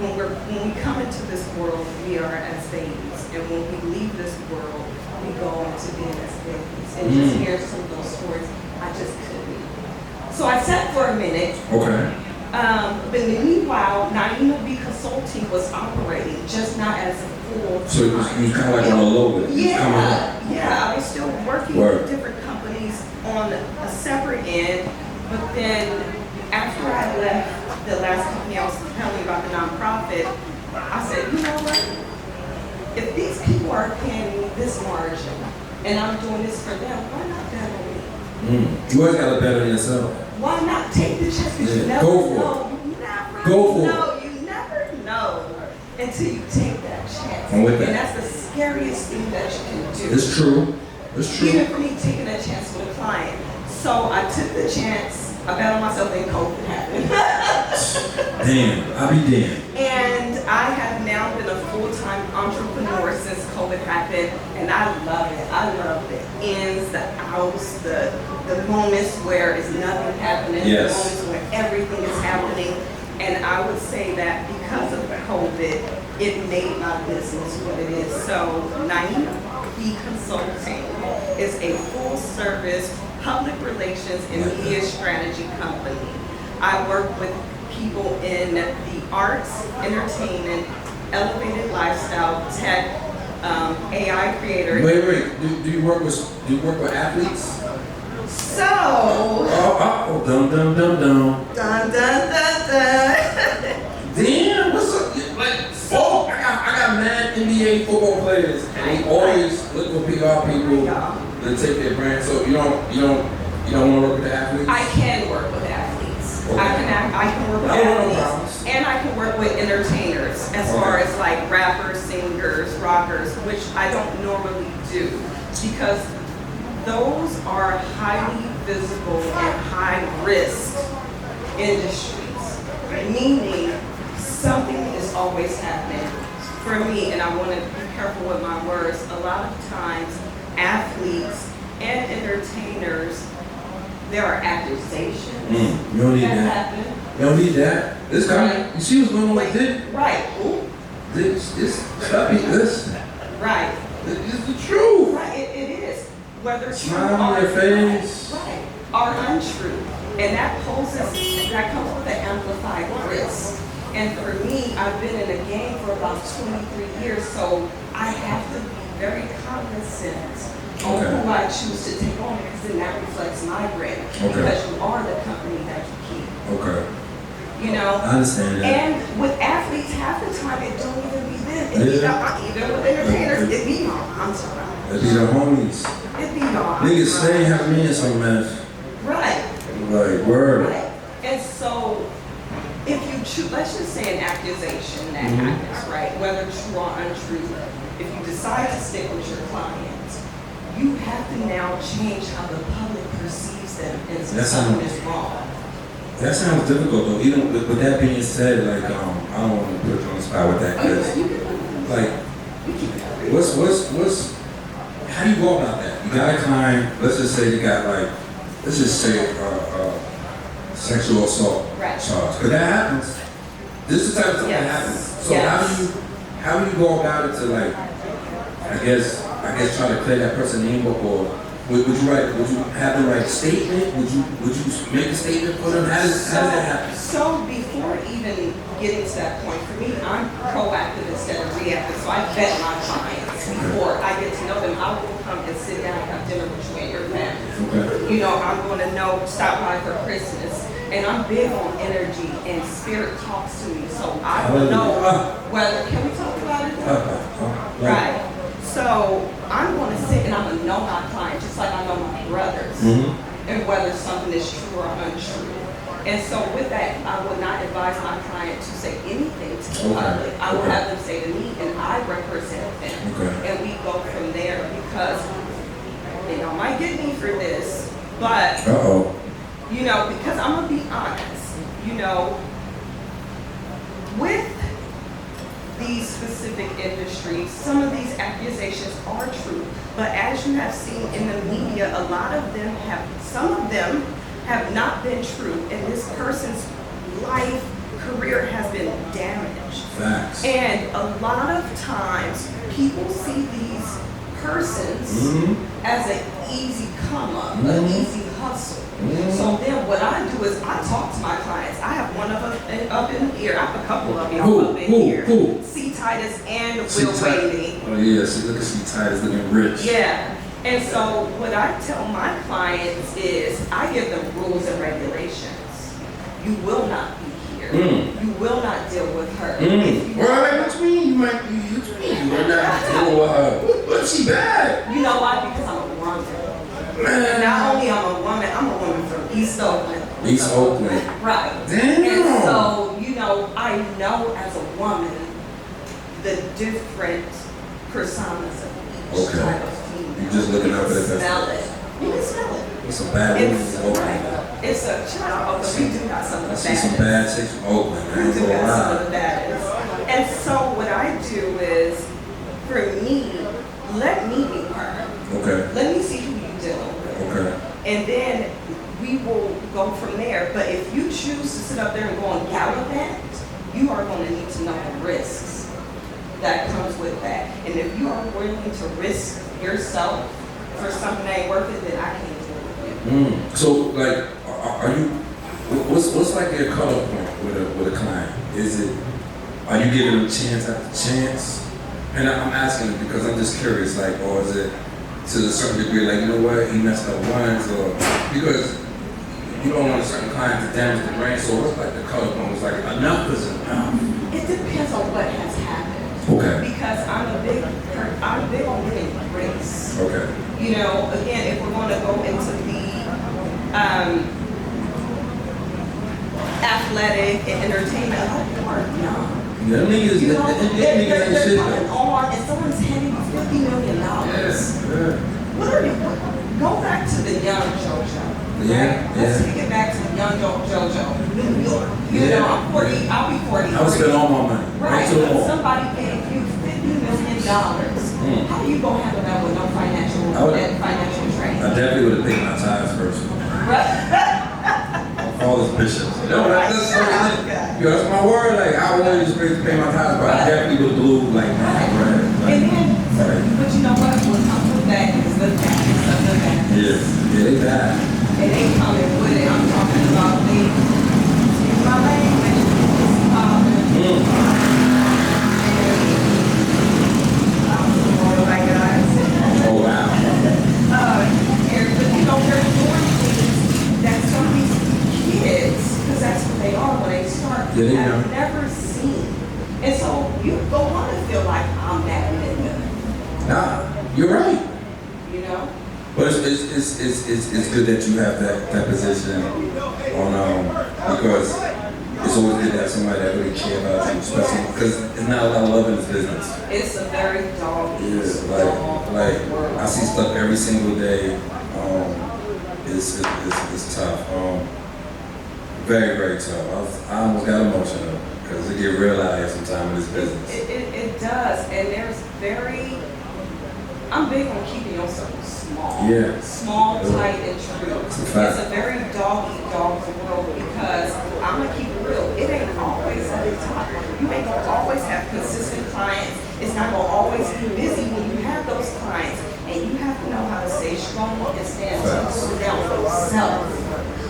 when we come into this world, we are as babies, and when we leave this world, we go into being as babies. And just hearing some of those stories, I just couldn't. So I sat for a minute. Okay. But meanwhile, Naima B Consulting was operating, just not as a full. So you was kind of like on a low with it. Yeah, I was still working with different companies on a separate end, but then after I left the last company I was telling you about, the nonprofit, I said, you know what? If these people are paying me this margin and I'm doing this for them, why not bet on me? You always got to bet on yourself. Why not take the chance? Because you never Go for know. You never Go for know. You never know until you take that chance. I'm with that. And that's the scariest thing that you can do. It's true. It's true. Even for me taking a chance with a client. So I took the chance. I bet on myself, and COVID happened. Damn, I be damned. And I have now been a full-time entrepreneur since COVID happened, and I love it. I love the ins, the outs, the moments where it's nothing happening, the moments where everything is happening. And I would say that because of COVID, it made my business what it is. So Naima B Consulting is a full-service public relations and media strategy company. I work with people in the arts, entertainment, elevated lifestyle, tech, AI creator. Wait. Do you work with athletes? So. Oh, dum. Dun dun dun dun. Damn, what's up? I got mad NBA football players, and they always look for PR people to take their brand. So you don't want to work with the athletes? I can work with athletes. Okay. I can work with athletes, and I can work with entertainers as far as like rappers, singers, rockers, which I don't normally do because those are highly visible and high risk industries. meaning something is always happening. For me, and I want to be careful with my words, a lot of times athletes and entertainers, there are accusations You don't need that. happen. You don't need that. This guy, you see what's going on with this? Right. Ooh. This stuff, this. Right. This is the truth. Right. It is. Whether true Smile on your face. right, are untrue. And that comes with an amplified risk. And for me, I've been in the game for about 23 years, so I have to be very cognizant on who I choose to take on, because then that reflects my brand. Because you are the company that you keep. Okay. You know? I understand that. And with athletes, half the time it don't even be them. It be even with entertainers, it be y'all. I'm sorry. It be the homies. It be y'all. Niggas stay have me in some mess. Right. Like, word. Right. And so, if you choose, let's just say an accusation that happens, right? Whether true or untrue, if you decide to stick with your clients, you have to now change how the public perceives them and something is wrong. That sounds difficult though. Even with that being said, like, I don't want to put you on the spot with that, because, like, what's, how do you go about that? You got a client, let's just say you got like, let's just say sexual assault charge, because that happens. This is the type of stuff that happens. So how do you go about it to, like, I guess try to clear that person's name up, or would you have them write a statement? Would you make a statement for them? How does that happen? So before even getting to that point, for me, I'm proactive instead of reactive. So I vet my clients before I get to know them. I will come and sit down and have dinner with you and your family. You know, I'm going to know, stop by for Christmas. And I'm big on energy, and spirit talks to me. So I will know whether, can we talk about it? Right. So I'm going to sit and I'm going to know my client just like I know my brothers, and whether something is true or untrue. And so with that, I would not advise my client to say anything to the public. I will have them say to me, and I represent them. And we go from there, because they might get me for this, but you know, because I'm gonna be honest, you know, with these specific industries, some of these accusations are true, but as you have seen in the media, a lot of them some of them have not been true, and this person's life, career has been damaged. Facts. And a lot of times, people see these persons as an easy come up, an easy hustle. So then what I do is I talk to my clients. I have one of them up in here. I have a couple of y'all up in here. C. Titus and Will Whaley. Oh yeah, see, look at C. Titus looking rich. Yeah. And so what I tell my clients is I give them rules and regulations. You will not be here. You will not deal with her. Well, what you mean? You might be, you will not deal with her. But she bad. You know why? Because I'm a woman. Not only I'm a woman from East Oakland. East Oakland. Right. Damn. And so, you know, I know as a woman the different personas of each type of female. You're just looking out for the smell it. You can smell it. It's some bad movies in Oakland. It's a child, but we do got some of the baddest. I see some bad chicks from Oakland. We do got some of the baddest. And so what I do is, for me, let me be her. Okay. Let me see who you're dealing with. Okay. And then we will go from there. But if you choose to sit up there and go and gallivant, you are going to need to know the risks that comes with that. And if you are willing to risk yourself for something that ain't worth it, then I can't deal with you. So, like, are you? What's like your cutoff point with a client? Is it? Are you giving them chance after chance? And I'm asking because I'm just curious, like, or is it to a certain degree, like, you know what, he messed up once, or because you don't want a certain client to damage the brain. So what's like the cutoff point? It's like enough is enough. It depends on what has happened. Okay. Because I'm big on giving grace. Okay. You know, again, if we're going to go into the athletic and entertainment, a lot of people are young. Yeah, niggas, you know, they're coming shit, on, and someone's handing you $50 million. Yes. What are you? Go back to the young JoJo. Yeah. Let's take it back to the young JoJo. New York. You know, I'm 40, I'll be 40. I would spend all my money. Right, To the but wall. somebody gave you $50 million. How you gonna handle that with no financial training? I definitely would have paid my tithes first. My father's bishop. No, that's my word. Like, I would always pay my tithes, but I definitely would have blew like that. Right. And then, but you know what? What comes with that is the taxes of the man. Yeah, they bad. And they coming with it. I'm talking about in my language, Oh, wow. But you know, they're doing things that some of these kids, because that's what they are when they start, have never seen. And so you go on and feel like I'm that nigga. Nah, you're right. You know? But it's good that you have that position on because it's always good to have somebody that really cares about you, especially because there's not a lot of love in this business. It's a very dog. Like I see stuff every single day. It's tough. Very, very tough. I almost got emotional because it get real out here sometime in this business. It does, and there's I'm big on keeping yourself small. Yeah. Small, tight, and true. It's a very dog-eat-dog world because I'm gonna keep it real. It ain't always at the top. You ain't gonna always have consistent clients. It's not gonna always be busy when you have those clients. And you have to know how to stay strong and stand down for yourself.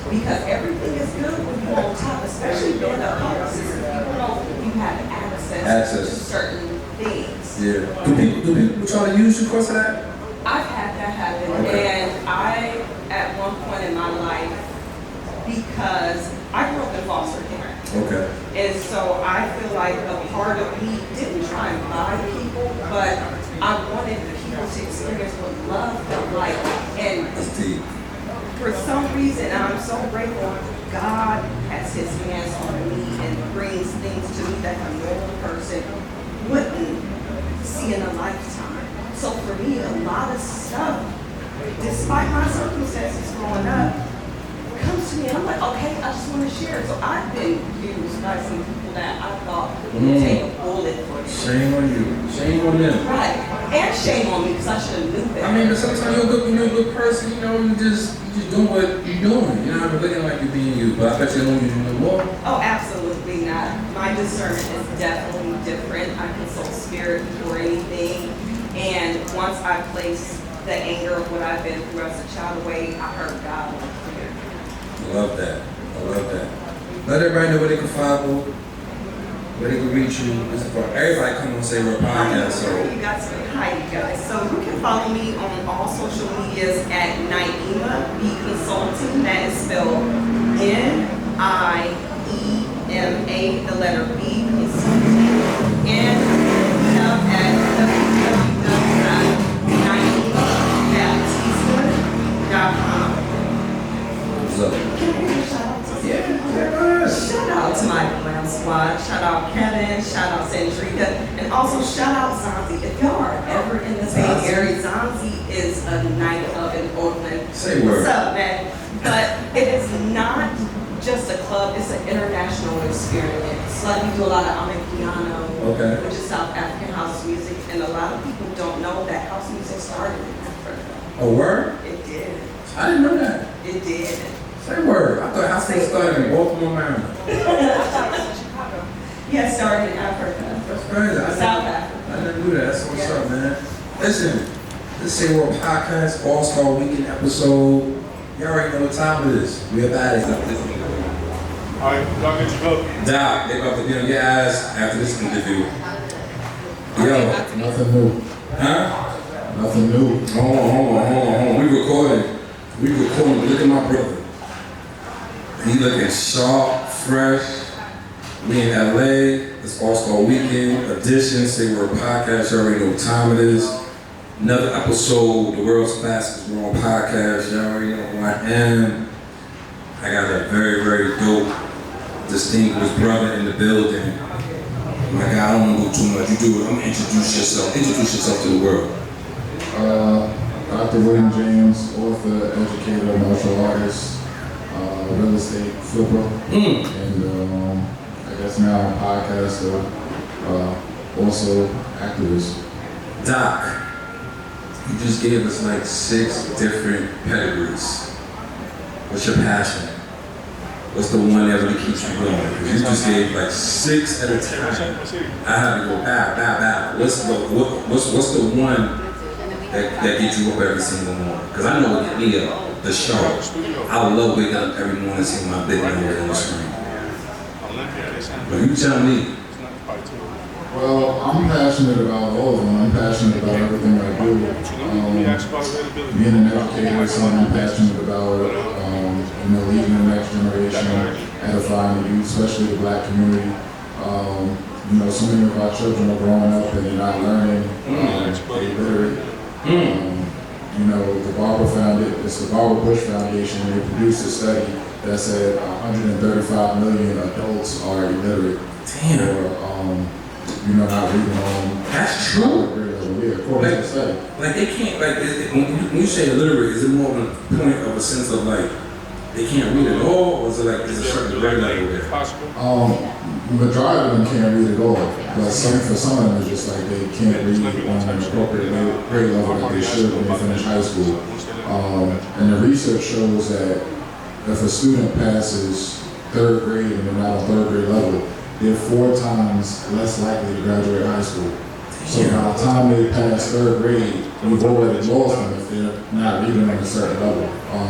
Because everything is good when you're on top, especially being a publicist. People know you have access to certain things. Yeah. Do people try to use you because of that? I've had that happen, and I, at one point in my life, because I grew up in foster care. Okay. And so I feel like a part of me didn't try and buy people, but I wanted people to experience what love felt like. And That's deep. For some reason, and I'm so grateful, God has his hands on me and brings things to me that a normal person wouldn't see in a lifetime. So for me, a lot of stuff, despite my circumstances growing up, comes to me and I'm like, okay, I just want to share it. So I've been used by some people that I thought would take a bullet for me. Shame on you. Shame on them. Right. And shame on me because I should have knew that. I mean, but sometimes you're a good person, you just doing what you're doing. You're not looking like you're being you, but I bet you don't use you no more. Oh, absolutely not. My discernment is definitely different. I consult spirit before anything. And once I place the anger of what I've been through as a child away, I heard God more clear. I love that. Let everybody know where they can follow, where they can reach you. This is for everybody come on Say Word Podcast. So you guys. So you can follow me on all social medias at Naima B Consulting. That is spelled Niema, the letter B Consulting. And we have at www.naimabaptista.com. what's up? Shout out to my glam squad. Shout out Kevin. Shout out Sandrika. And also shout out Zanzi. If y'all are ever in the Bay Area, Zanzi is a nightclub in Oakland. Say word. What's up, man? But it is not just a club. It's an international experience. Like we do a lot of Amapiano, which is South African house music. And a lot of people don't know that house music started in Africa. A word? It did. I didn't know that. It did. Say word. I thought house music started in Baltimore, Maryland. Yeah, started in Africa. That's crazy. South Africa. I didn't do that. That's what's up, man. Listen, this Say Word Podcast, All-Star Weekend episode. You already know what time it is. We're about it. Alright, y'all get your vote. Doc, they about to get on your ass after this interview. Yo. Nothing new. Huh? Nothing new. Hold on. We recording. Look at my brother. He looking sharp, fresh. We in LA. It's All-Star Weekend edition. Say Word Podcast. You already know what time it is. Another episode, the world's fastest growing podcast. You already know who I am. I got a very, very dope, distinguished brother in the building. My God, I don't want to go too much. You do it. I'm gonna introduce yourself. Introduce yourself to the world. Dr. William James, author, educator, martial artist. real estate flipper, and I guess now I'm a podcaster, also activist. Doc, you just gave us like 6 different pedigrees. What's your passion? What's the one that really keeps you going? Because you just gave like 6 at a time. I have to go bow. What's the one that gets you up every single morning? Because I know it get me up, the show. I love waking up every morning and seeing my big number on the screen. But you tell me. Well, I'm passionate about all of them. I'm passionate about everything I do. Being an educator is something I'm passionate about. Leading the next generation, edifying the youth, especially the black community. So many of our children are growing up and they're not learning. They're illiterate. It's the Barbara Bush Foundation. They produced a study that said 135 million adults are illiterate. Damn. Or not reading on. That's true. Yeah, according to the study. Like they can't. When you say illiterate, is it more of a point of a sense of like they can't read at all, or is it like there's a certain grade level there? Majority of them can't read at all, but for some of them it's just like they can't read on an appropriate grade level that they should when they finish high school. And the research shows that if a student passes 3rd grade and they're not on 3rd grade level, they're 4 times less likely to graduate high school. So by the time they pass 3rd grade, we've already lost them if they're not reading on a certain level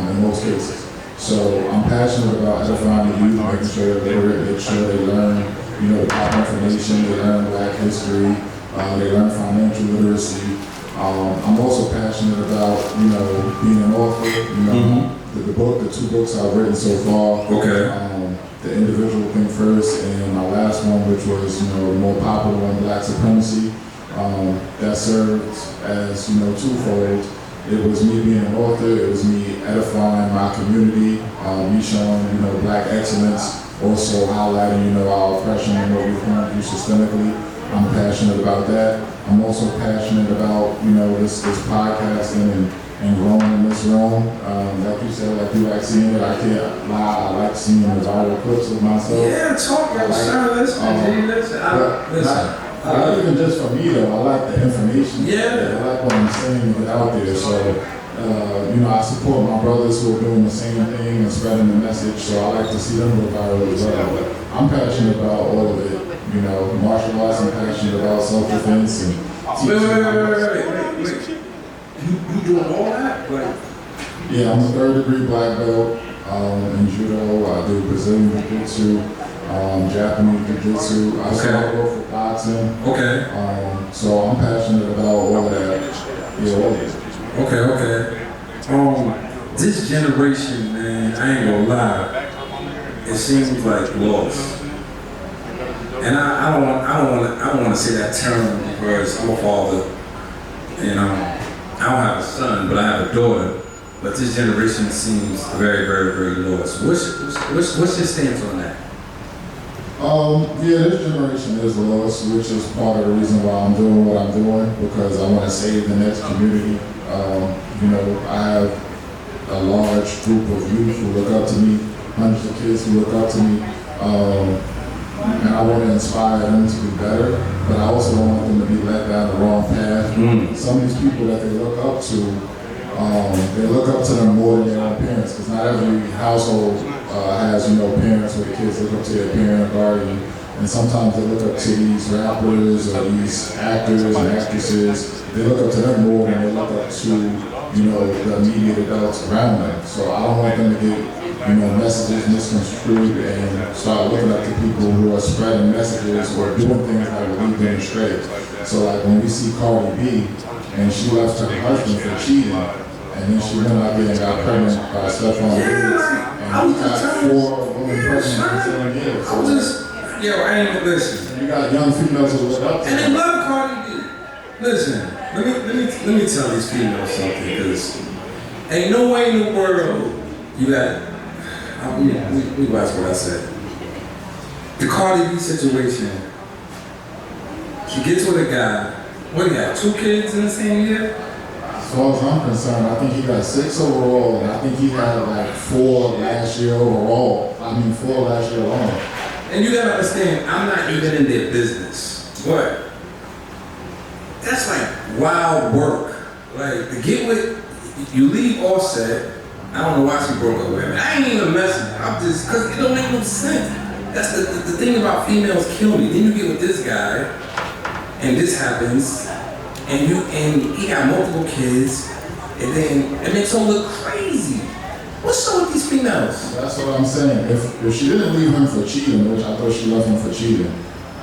in most cases. So I'm passionate about edifying the youth, making sure they're literate, making sure they learn, the proper information, they learn black history, they learn financial literacy. I'm also passionate about, being an author, the 2 books I've written so far. Okay. The Individual Think First, and my last one, which was, the more popular one, Black Supremacy, that served as, twofold. It was me being an author, it was me edifying my community, me showing, black excellence, also highlighting, our oppression and what we've gone through systemically. I'm passionate about that. I'm also passionate about, this podcasting and growing in this realm. Like you said, like you like seeing it, I can't lie, I like seeing the viral clips of myself. Yeah, talk your listen. Not even just for me though, I like the information. Yeah. I like what I'm saying to get out there. So, I support my brothers who are doing the same thing and spreading the message. So I like to see them go viral as well. But I'm passionate about all of it. Martial arts, I'm passionate about self-defense and Wait. You doing all that? Yeah, I'm a 3rd degree black belt in judo. I do Brazilian jiu-jitsu, Japanese jiu-jitsu. I also go for boxing. Okay. So I'm passionate about all of that. Yeah, all of it. Okay. This generation, man, I ain't gonna lie, it seems like lost. And I don't want to say that term because I'm a father, and I don't have a son, but I have a daughter. But this generation seems very, very, very lost. What's your stance on that? This generation is lost, which is part of the reason why I'm doing what I'm doing, because I want to save the next community. I have a large group of youth who look up to me, hundreds of kids who look up to me, and I want to inspire them to be better, but I also don't want them to be led down the wrong path. Some of these people that they look up to them more than their own parents, because not every household has, parents where the kids look up to their parent or guardian, and sometimes they look up to these rappers or these actors and actresses. They look up to them more than they look up to, the immediate adults around them. So I don't want them to get, messages misconstrued and start looking up to people who are spreading messages or doing things that will lead them astray. So like when we see Cardi B, and she left her husband for cheating, and then she went out there and got pregnant by Stephon Diggs, and he got 4 women pregnant in 7 years. I ain't gonna listen. You got young females who look up to and they love Cardi B. Listen, let me tell these females something, because ain't no way in the world you got. We watch what I said. The Cardi B situation. She gets with a guy. What do you have? 2 kids in the same year? far as I'm concerned, I think he got 6 overall, and I think he had like 4 last year overall. 4 last year alone. And you gotta understand, I'm not even in their business, but that's like wild work. Like to get with, you leave Offset. I don't know why she broke up with him. I ain't even messing. I'm just, cause it don't make no sense. That's the thing about females kill me. Then you get with this guy, and this happens, and he got multiple kids, and then it makes her look crazy. What's up with these females? That's what I'm saying. If she didn't leave him for cheating, which I thought she left him for cheating.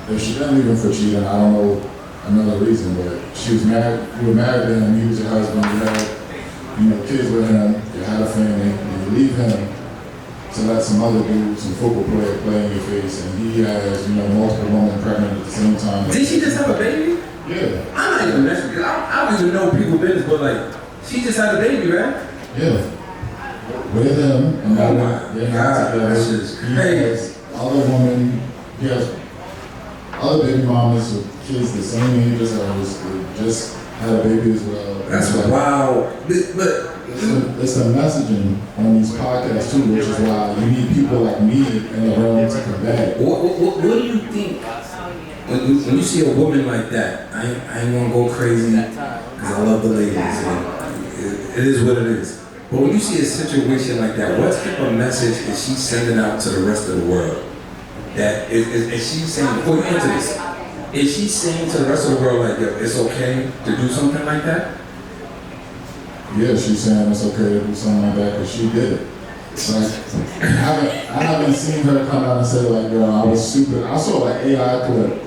If she didn't leave him for cheating, I don't know another reason, but she was married. You were married to him. He was your husband. You had, kids with him. You had a family, and you leave him to let some other dude, some football player, play in your face, and he has, multiple women pregnant at the same time. Did she just have a baby? Yeah. I'm not even messing with you. I don't even know people business, but like, she just had a baby, right? Yeah. With him, and oh my God, that's just crazy. Other women, he has other baby mamas with kids the same age as hers, just had a baby as well. That's wild. But it's the messaging on these podcasts too, which is why you need people like me in the room to combat it. What do you think when you see a woman like that? I ain't gonna go crazy because I love the ladies. And it is what it is. But when you see a situation like that, what type of message is she sending out to the rest of the world? That is she saying, before you answer this, is she saying to the rest of the world like, yo, it's okay to do something like that? Yeah, she's saying it's okay to do something like that because she did it. Like, I haven't seen her come out and say like, yo, I was stupid. I saw an AI clip.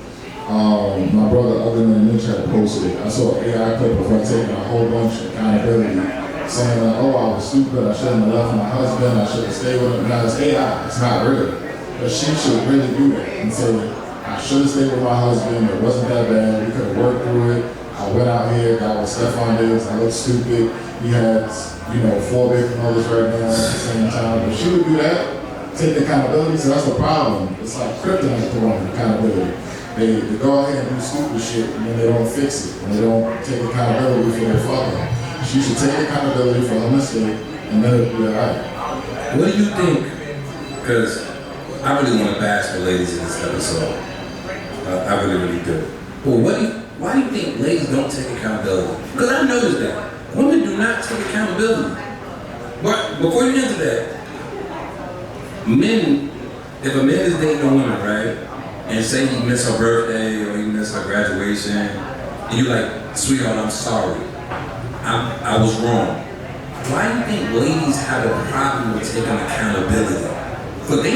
My brother, other than Mitch, had posted it. I saw an AI clip of her taking a whole bunch of accountability, saying like, oh, I was stupid. I shouldn't have left my husband. I should have stayed with him. Now it's AI. It's not real. But she should really do that and say, I should have stayed with my husband. It wasn't that bad. We could have worked through it. I went out here, got with Stephon Diggs. I looked stupid. He had, 4 baby mothers right now at the same time. But she would do that, take accountability. So that's the problem. It's like kryptonite to women, accountability. They go ahead and do stupid shit, and then they don't fix it. And they don't take accountability for their fucking. She should take accountability for her mistake, and then it'll be all right. What do you think? Because I really want to bash the ladies in this episode. I really do. But why do you think ladies don't take accountability? Because I noticed that women do not take accountability. But before you answer that, men, if a man is dating a woman, right, and say he missed her birthday or he missed her graduation, and you're like, sweetheart, I'm sorry. I was wrong. Why do you think ladies have a problem with taking accountability? But they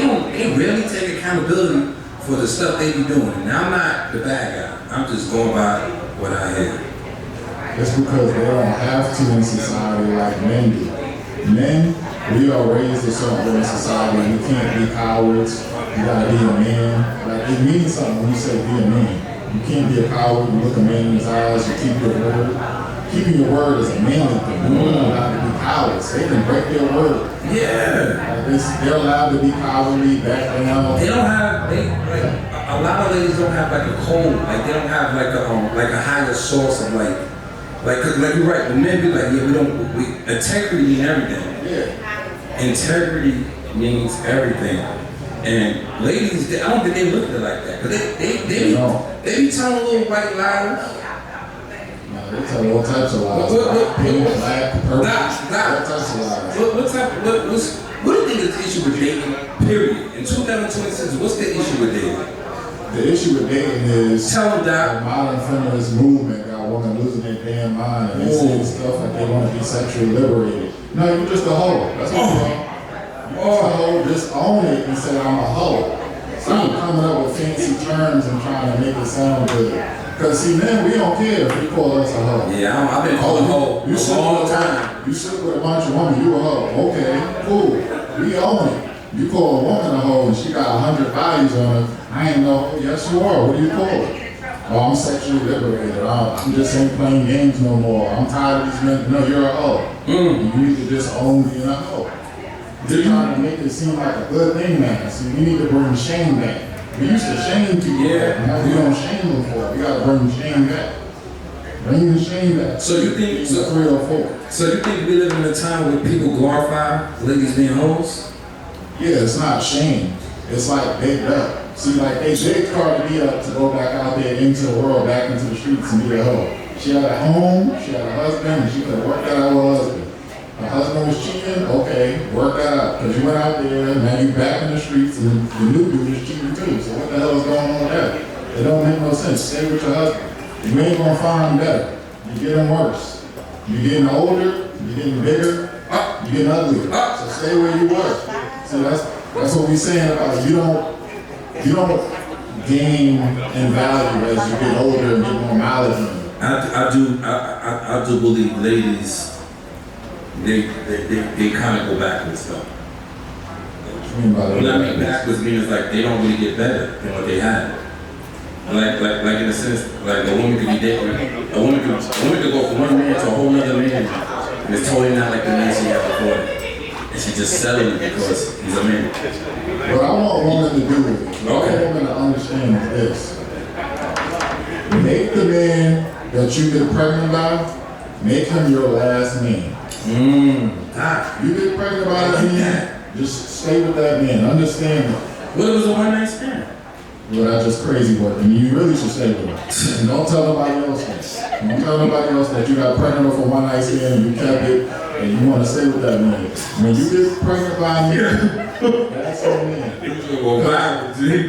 rarely take accountability for the stuff they be doing. And I'm not the bad guy. I'm just going by what I hear. It's because they don't have to in society like men do. Men, we are raised a certain way in society. We can't be cowards. You gotta be a man. Like, it means something when you say be a man. You can't be a coward. You look a man in his eyes. You keep your word. Keeping your word is a manly thing. Women are allowed to be cowards. They can break their word. Yeah. Like they're allowed to be cowardly, back down. They don't have, a lot of ladies don't have like a code. Like they don't have like a higher source of like you're right. When men be like, yeah, integrity means everything. Yeah. Integrity means everything. And ladies, I don't think they look at it like that. Cause they be telling little white lies. They tell all types of lies. Pink, black, purple, all types of lies. What do you think is the issue with dating, period? In 2026, what's the issue with dating? The issue with dating is tell them that the modern feminist movement got women losing their damn mind and they say stuff like they want to be sexually liberated. No, you're just a hoe. That's what you are. You're a hoe, just own it and say I'm a hoe. Stop coming up with fancy terms and trying to make it sound good. Because see, men, we don't care if you call us a hoe. Yeah, I've been calling hoe you a long time. You sleep with a bunch of women, you a hoe. Okay, cool. We own it. You call a woman a hoe and she got 100 bodies on her. I ain't know. Yes, you are. What do you call it? Oh, I'm sexually liberated. I'm just ain't playing games no more. I'm tired of these men. No, you're a hoe. You need to just own being a hoe. They're trying to make it seem like a good thing now. See, we need to bring shame back. We used to shame people. Yeah. Now we don't shame them for it. We gotta bring shame back. Bring the shame back. So you think so 3 or 4? So you think we live in a time where people glorify ladies being hoes? Yeah, it's not shame. It's like big up. See, like they begged Cardi B up to go back out there into the world, back into the streets and be a hoe. She had a home, she had a husband, and she could have worked that out with her husband. Her husband was cheating, okay, work that out. Because you went out there, now you back in the streets, and the new dude is cheating too. So what the hell is going on with that? It don't make no sense. Stay with your husband. You ain't gonna find him better. You're getting worse. You're getting older, you're getting bigger, you're getting uglier. So stay where you were. See, that's what we're saying about you don't gain in value as you get older and get more mileage on you. I do believe ladies, they kind of go backwards though. When I mean backwards, means like they don't really get better than what they had. Like in a sense, like a woman could be dating, a woman could go from one man to a whole other man, and it's totally not like the man she had before. And she just settling because he's a man. What I want women to do is, what I want women to understand is this. Make the man that you get pregnant by, make him your last man. You get pregnant by that man, just stay with that man. Understand that. What was a one-night stand? Well, that's just crazy work. And you really should stay with him. And don't tell nobody else that. Don't tell nobody else that you got pregnant for one night stand and you kept it and you want to stay with that man. When you get pregnant by a man, that's your man.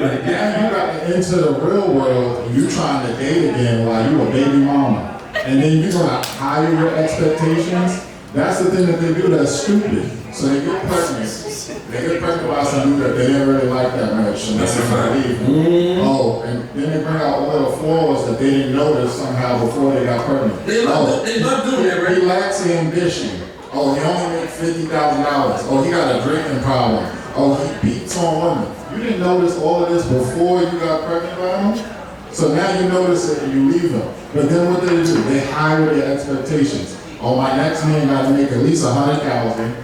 Like now you got to enter the real world and you trying to date again while you a baby mama. And then you're going to higher your expectations. That's the thing that they do that's stupid. So they get pregnant. They get pregnant by some dude that they didn't really like that much. And that's how they leave. Oh, and then they bring out all the flaws that they didn't notice somehow before they got pregnant. They love doing that, right? He lacks ambition. Oh, he only makes $50,000. Oh, he got a drinking problem. Oh, he beats on women. You didn't notice all of this before you got pregnant by him? So now you notice it and you leave him. But then what they do? They higher their expectations. Oh, my next man got to make at least $100,000.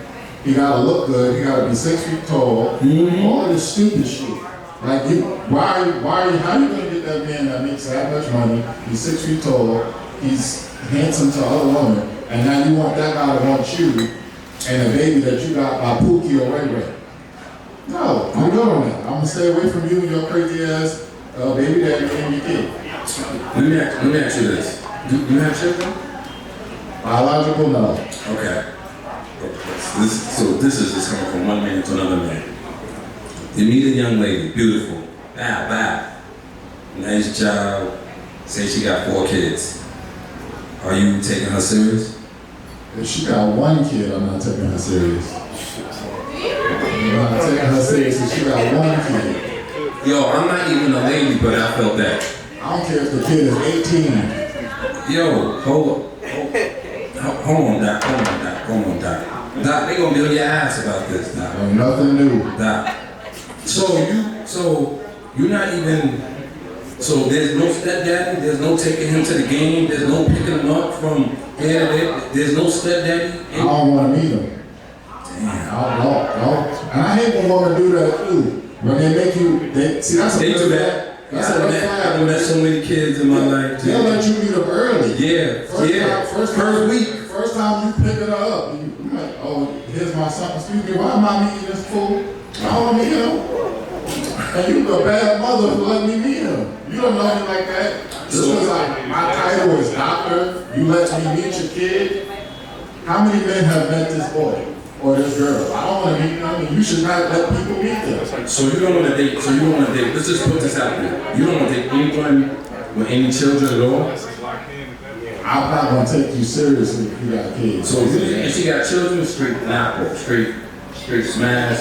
He got to look good. He got to be 6 feet tall. All of this stupid shit. Like, how you gonna get that man that makes that much money? He's 6 feet tall. He's handsome to other women, and now you want that guy to want you and a baby that you got by Pookie or Ray Ray. No, I'm good on that. I'm gonna stay away from you and your crazy ass baby daddy and your kid. Let me ask you this. Do you have children? Biological, no. Okay. This is just coming from one man to another man. You meet a young lady, beautiful, nice job, say she got 4 kids. Are you taking her serious? If she got 1 kid, I'm not taking her serious. I'm not taking her serious if she got 1 kid. Yo, I'm not even a lady, but I felt that. I don't care if the kid is 18. Yo, hold on, Doc. Doc, they gonna be on your ass about this, Doc. Ain't nothing new. Doc. So you're not even. So there's no stepdaddy. There's no taking him to the game. There's no picking him up from here to there. There's no stepdaddy. I don't want to meet him. Damn, I don't. And I hate when women do that too. When they make you, see that's a they do that. That's a red flag. I've met so many kids in my life. They'll let you meet them early. Yeah. First week. First time you picking her up, you like, oh, here's my son. Excuse me, why am I meeting this fool? I don't want to meet him. And you a bad mother for letting me meet him. You don't know me like that. Just because my title is doctor, you let me meet your kid. How many men have met this boy or this girl? I don't want to meet them, and you should not let people meet them. So you don't want to date. Let's just put this out there. You don't want to date anyone with any children at all. I'm not gonna take you seriously if you got kids. So if she got children, straight smash.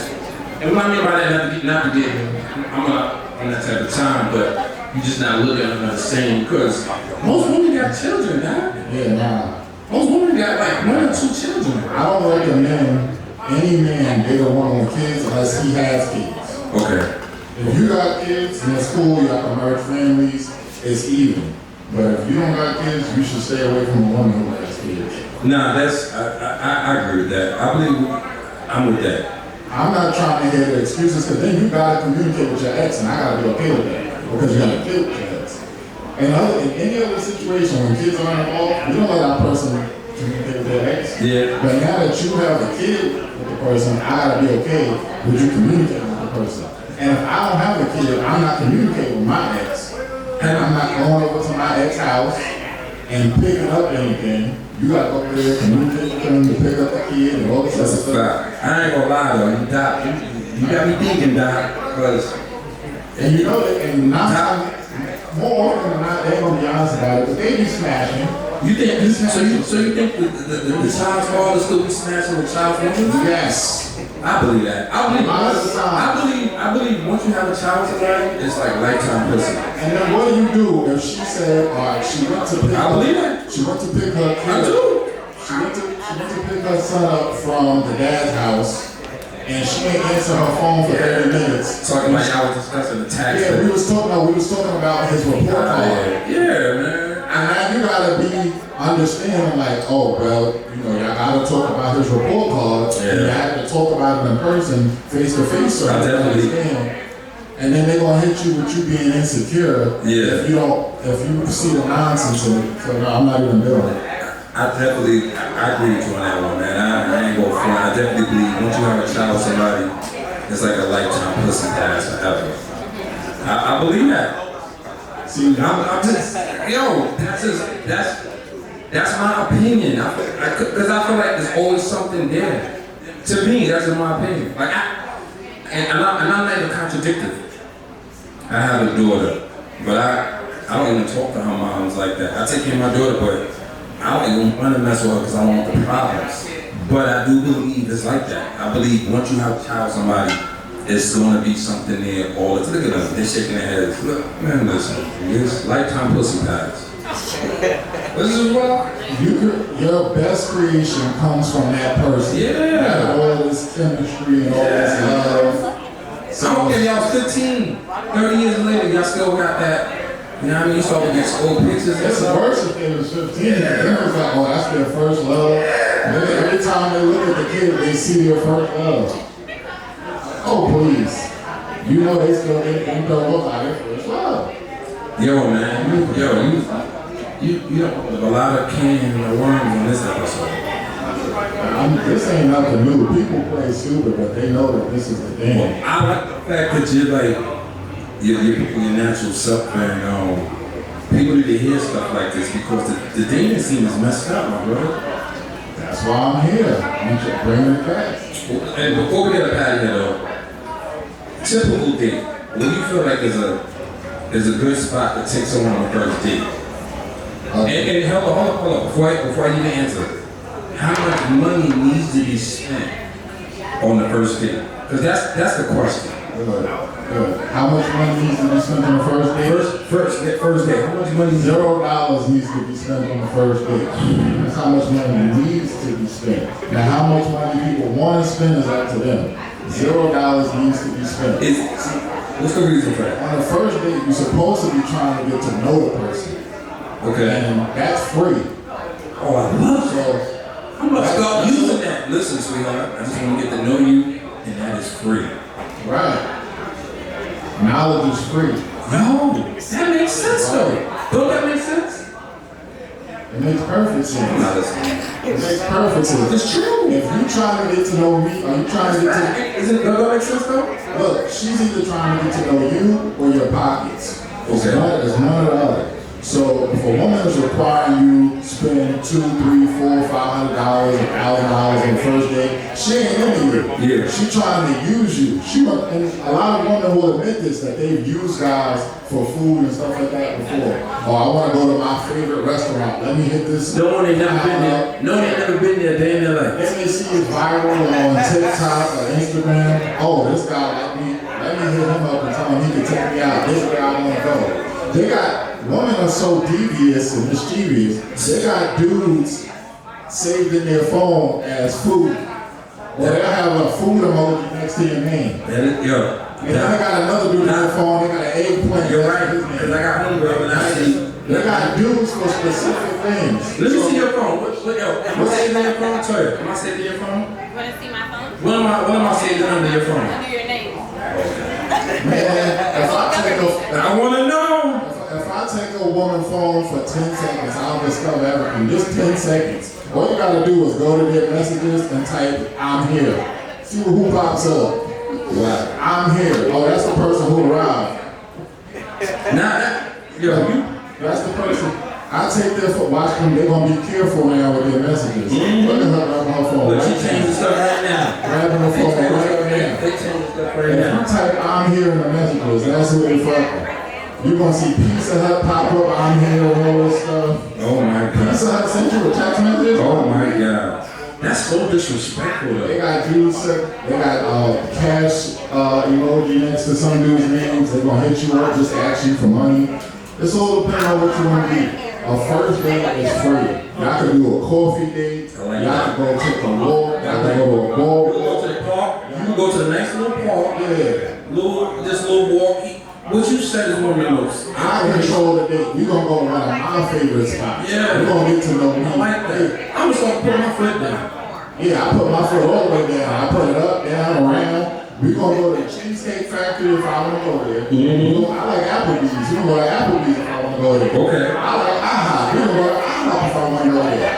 And what I mean by that, not to get, I'm not on that type of time, but you just not looking at the same, because most women got children, huh? Yeah, nah. Most women got like 1 or 2 children. I don't recommend any man date a woman with kids unless he has kids. Okay. If you got kids and it's cool, y'all can merge families, it's even. But if you don't got kids, you should stay away from a woman who has kids. Nah, I agree with that. I believe I'm with that. I'm not trying to hear the excuses, because then you gotta communicate with your ex, and I gotta be okay with that because you got a kid with your ex. in any other situation when kids are involved, you don't let that person communicate with their ex. Yeah. But now that you have a kid with the person, I gotta be okay with you communicating with the person. And if I don't have a kid, I'm not communicating with my ex. And I'm not going over to my ex house and picking up anything. You gotta go over there, communicate with them to pick up the kid and all this other That's a stuff. fact. I ain't gonna lie though, you Doc, you got me thinking, Doc, because And you know that, and more often than not, they ain't gonna be honest about it, but they be smashing. you think so you think the child's father still be smashing the child's woman? Yes. I believe that. I believe once you have a child with somebody, it's like lifetime pussy. And then what do you do if she said, all right, she went to pick I believe that. She went to pick her kid. I do. She went to pick her son up from the dad's house, and she ain't answer her phone for 30 minutes. Talking about y'all was discussing the tax. Yeah, we was talking about his report card. Yeah, man. And now you gotta be understanding, like, oh, well, you know, y'all gotta talk about his report card, and you have to talk about it in person, face to face, so I you definitely- understand. And then they're gonna hit you with you being insecure. Yeah. If you see the nonsense in it. So no, I'm not even doing it. I agree with you on that one, man. I ain't gonna front. I definitely believe once you have a child with somebody, it's like a lifetime pussy pass forever. I believe that. See, I'm just, that's my opinion. Because I feel like there's always something there. To me, that's in my opinion. Like, I'm not even contradictory. I have a daughter, but I don't even talk to her moms like that. I take care of my daughter, but I don't even want to mess with her because I don't want the problems. But I do believe it's like that. I believe once you have a child with somebody, it's going to be something there all the time. Look at them, they're shaking their heads. Look, man, listen, this lifetime pussy pads. This is what your best creation comes from that person. Yeah. Like all this chemistry and all this love. So I don't care if y'all 15, 30 years later, y'all still got that. You know what I mean? You saw these old pictures. It's worse if they was 15. It was like, oh, that's their first love. Every time they look at the kid, they see their first love. Oh, please. You know they still don't look like their first love. Yo, man. You don't put a lot of can of worms on this episode. This ain't nothing new. People play stupid, but they know that this is the thing. Well, I like the fact that you're like, your natural self, and people need to hear stuff like this because the dating scene is messed up, my brother. That's why I'm here. I'm just bringing it back. And before we get up out of here, though, typical date. What do you feel like is a good spot to take someone on the first date? And hold up, before I even answer, how much money needs to be spent on the first date? Because that's the question. Good. How much money needs to be spent on the first date? First date. How much money? $0 needs to be spent on the first date. That's how much money needs to be spent. Now, how much money people want to spend is up to them. $0 needs to be spent. What's the reason for that? On the first date, you're supposed to be trying to get to know the person. Okay. And that's free. Oh, I love that. So, I'm gonna start using that. Listen, sweetheart, I just want to get to know you, and that is free. right. Knowledge is free. No, that makes sense though. Don't that make sense? It makes perfect sense. I'm not listening. It makes perfect sense. It's true. If you trying to get to know me, or you trying to get to Does that make sense though? look, she's either trying to get to know you or your pockets. It's Okay. none or the other. So if a woman is requiring you spend $200, $300, $400, $500, $1,000 on the first date, she ain't into you. Yeah. She trying to use you. And a lot of women will admit this, that they've used guys for food and stuff like that before. Oh, I want to go to my favorite restaurant. Let me hit this. No one ain't never been there. No one ain't never been there a day in their life. Then they see it viral on TikTok or Instagram. Oh, this guy like me. Let me hit him up and tell him he can take me out. This is where I want to go. Women are so devious and mischievous. They got dudes saved in their phone as food. Or they'll have a food emoji next to your name. And then they got another dude in their phone, they got an eggplant. You're right, because I got homegirl and I see. They got dudes for specific things. Let me see your phone. Am I saving your phone? Tell you. Am I saving your phone? You want to see my phone? What am I saving under your phone? Under your name. Man, if I I want to know. If I I take a woman's phone for 10 seconds, I'll discover everything. Just 10 seconds. All you gotta do is go to their messages and type, I'm here. See who pops up. Wow. I'm here. Oh, that's the person who arrived. That's the person. I take their phone, watch them, they're gonna be careful now with their messages. Look at her grabbing her phone. But she changing stuff right now. Grabbing her phone right now. They changing stuff right If now. you type I'm here in the messages, that's who they fucking. You're gonna see Pizza Hut pop up, I'm here, and all this stuff. Oh my God. Pizza Hut sent you a text message? Oh my God. That's so disrespectful though. They got dudes, they got cash emoji next to some dudes' names. They're gonna hit you up just to ask you for money. It's all depending on what you want to do. A first date is free. Y'all can do a coffee date. Y'all can go take a walk. Y'all can go to a ball. You go to the park. You can go to the nice little park. Yeah. This little walk. What you said is one of the most. I control the date. We gonna go to one of my favorite spots. Yeah. We gonna get to know me. I like that. I'm just gonna put my foot down. Yeah, I put my foot all the way down. I put it up, down, around. We gonna go to the Cheesecake Factory if I wanna go there. I like Applebee's. We gonna go to Applebee's if I wanna go there. Okay. I like AHA. We gonna go to AHA if I wanna go there.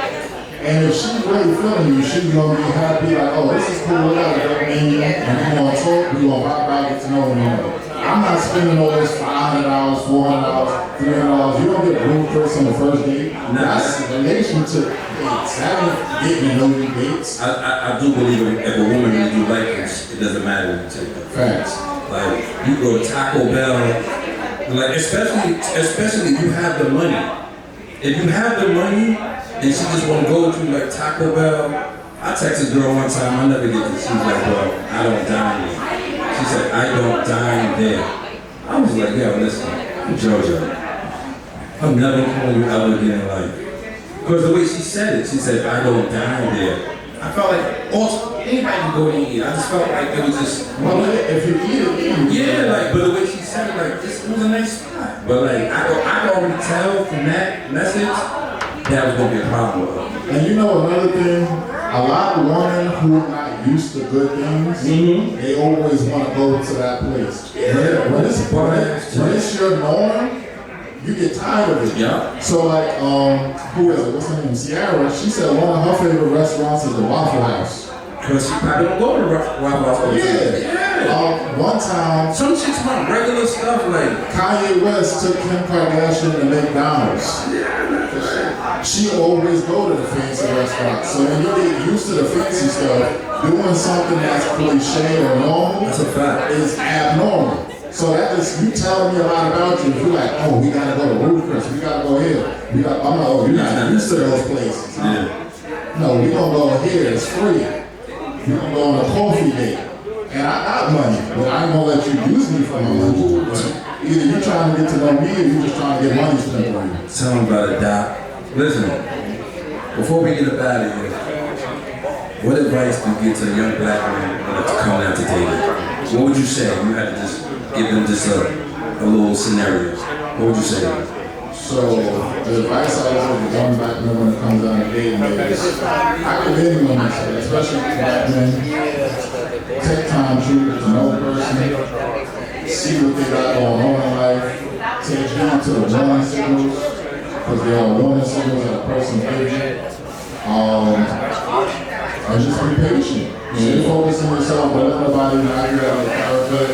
And if she's really feeling you, she's gonna be happy, like, oh, this is cool, we got a great menu, and we gonna talk, we gonna vibe out, get to know one another. I'm not spending all this $500, $400, $300. You don't get a rude person on the first date. That's relationship dates. That ain't getting to know you dates. I do believe if a woman really do like this, it doesn't matter when you take her. Facts. Like you go to Taco Bell, like especially if you have the money. If you have the money and she just want to go to like Taco Bell, I texted this girl one time. I never get this. She was like, "Well, I don't dine there." She said, "I don't dine there." I was like, "Yo, listen, I'm JoJo. I'm never calling you ever again in life." Because the way she said it, she said, "I don't dine there." I felt like also anybody can go and eat. I just felt like it was just Well, if you eat it, yeah, like, but the way she said it, like, this was a nice spot. But like, I could already tell from that message that was gonna be a problem with her. And you know another thing, a lot of women who are not used to good things, they always want to go to that place. Yeah. When it's your norm, you get tired of it. Yeah. So like, who is it? What's her name? Sierra. She said one of her favorite restaurants is the Waffle House. Because she probably don't go to Waffle House all the time. Yeah. One time, Some chicks want regular stuff like Kanye West took Kim Kardashian to McDonald's. She always go to the fancy restaurants. So when you get used to the fancy stuff, doing something that's cliche or normal that's a fact. is abnormal. So that just, you telling me a lot about you. If you're like, oh, we gotta go to Ruth Chris, we gotta go here. I'm like, oh, you're not used to those places. Yeah. No, we gonna go here, it's free. We gonna go on a coffee date. And I got money, but I ain't gonna let you use me for my money. Either you trying to get to know me or you just trying to get money spent on you. Tell them about it, Doc. Listen, before we get up out of here, what advice do you give to a young black man to come out to date? What would you say? You had to just give them just a little scenario. What would you say? So the advice I always give young black men when it comes down to dating is, I give anyone this, especially black men, take time to get to know the person, see what they got going on in life, take heed to the warning signals, because there are warning signals that a person gives you, and just be patient. Stay focused on yourself, don't let nobody knock you out of the character.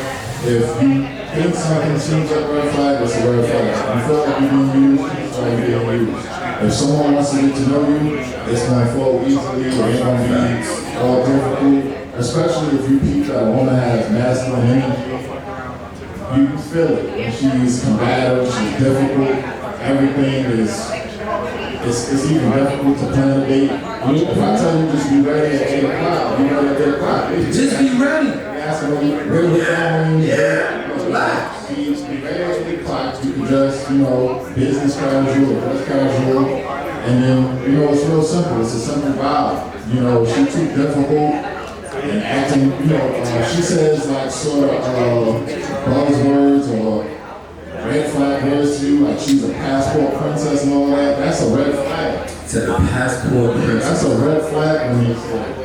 If you think something seems like a red flag, it's a red flag. If you feel like you're being used, it's going to be used. If someone wants to get to know you, it's going to flow easily, it ain't going to be all difficult. Especially if you peep that a woman has masculine energy, you can feel it. When she's combative, she's difficult, everything is, it's even difficult to plan a date. If I tell you just be ready at 8 o'clock, be ready at 8 o'clock. Just be ready. Asking where we're going, relax. Be ready at 8 o'clock. You can just, business casual or dress casual. And then, it's real simple. It's a simple vibe. She's too difficult and acting, she says like sort of buzzwords or red flag words to you, like she's a passport princess and all that. That's a red flag. Said a passport princess. That's a red flag when it's like,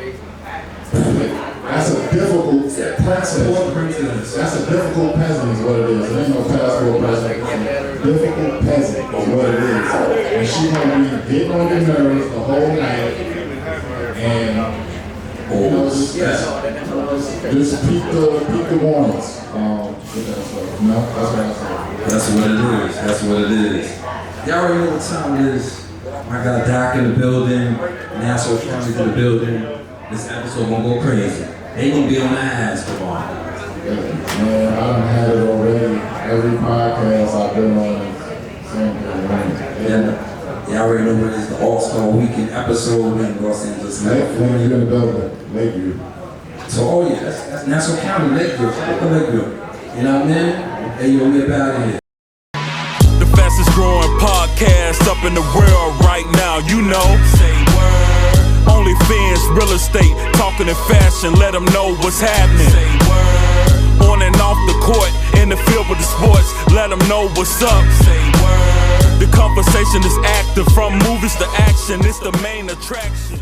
that's a difficult princess. Passport princess. That's a difficult peasant is what it is. There ain't no passport princess. difficult peasant is what it is. And she's gonna be getting on your nerves the whole night. And you know, just peak the warnings. With that stuff. You know, that's what I say. That's what it is. That's what it is. Y'all already know what time it is. I got a doc in the building, Nassau County in the building. This episode gonna go crazy. They gonna be on my ass tomorrow. Man, I done had it already. Every podcast I've been on, same thing. Y'all already know what it is, the All-Star Weekend episode in Los Angeles, California. In the building, Lakeview. So, oh yeah, that's Nassau County, Lakeview. Lakeview. You know what I mean? Hey, yo, we about here. The fastest growing podcast up in the world right now, you know. Say word. OnlyFans, real estate, talking in fashion, let them know what's happening. Say word. On and off the court, in the field with the sports, let them know what's up. Say word. The conversation is active, from movies to action, it's the main attraction.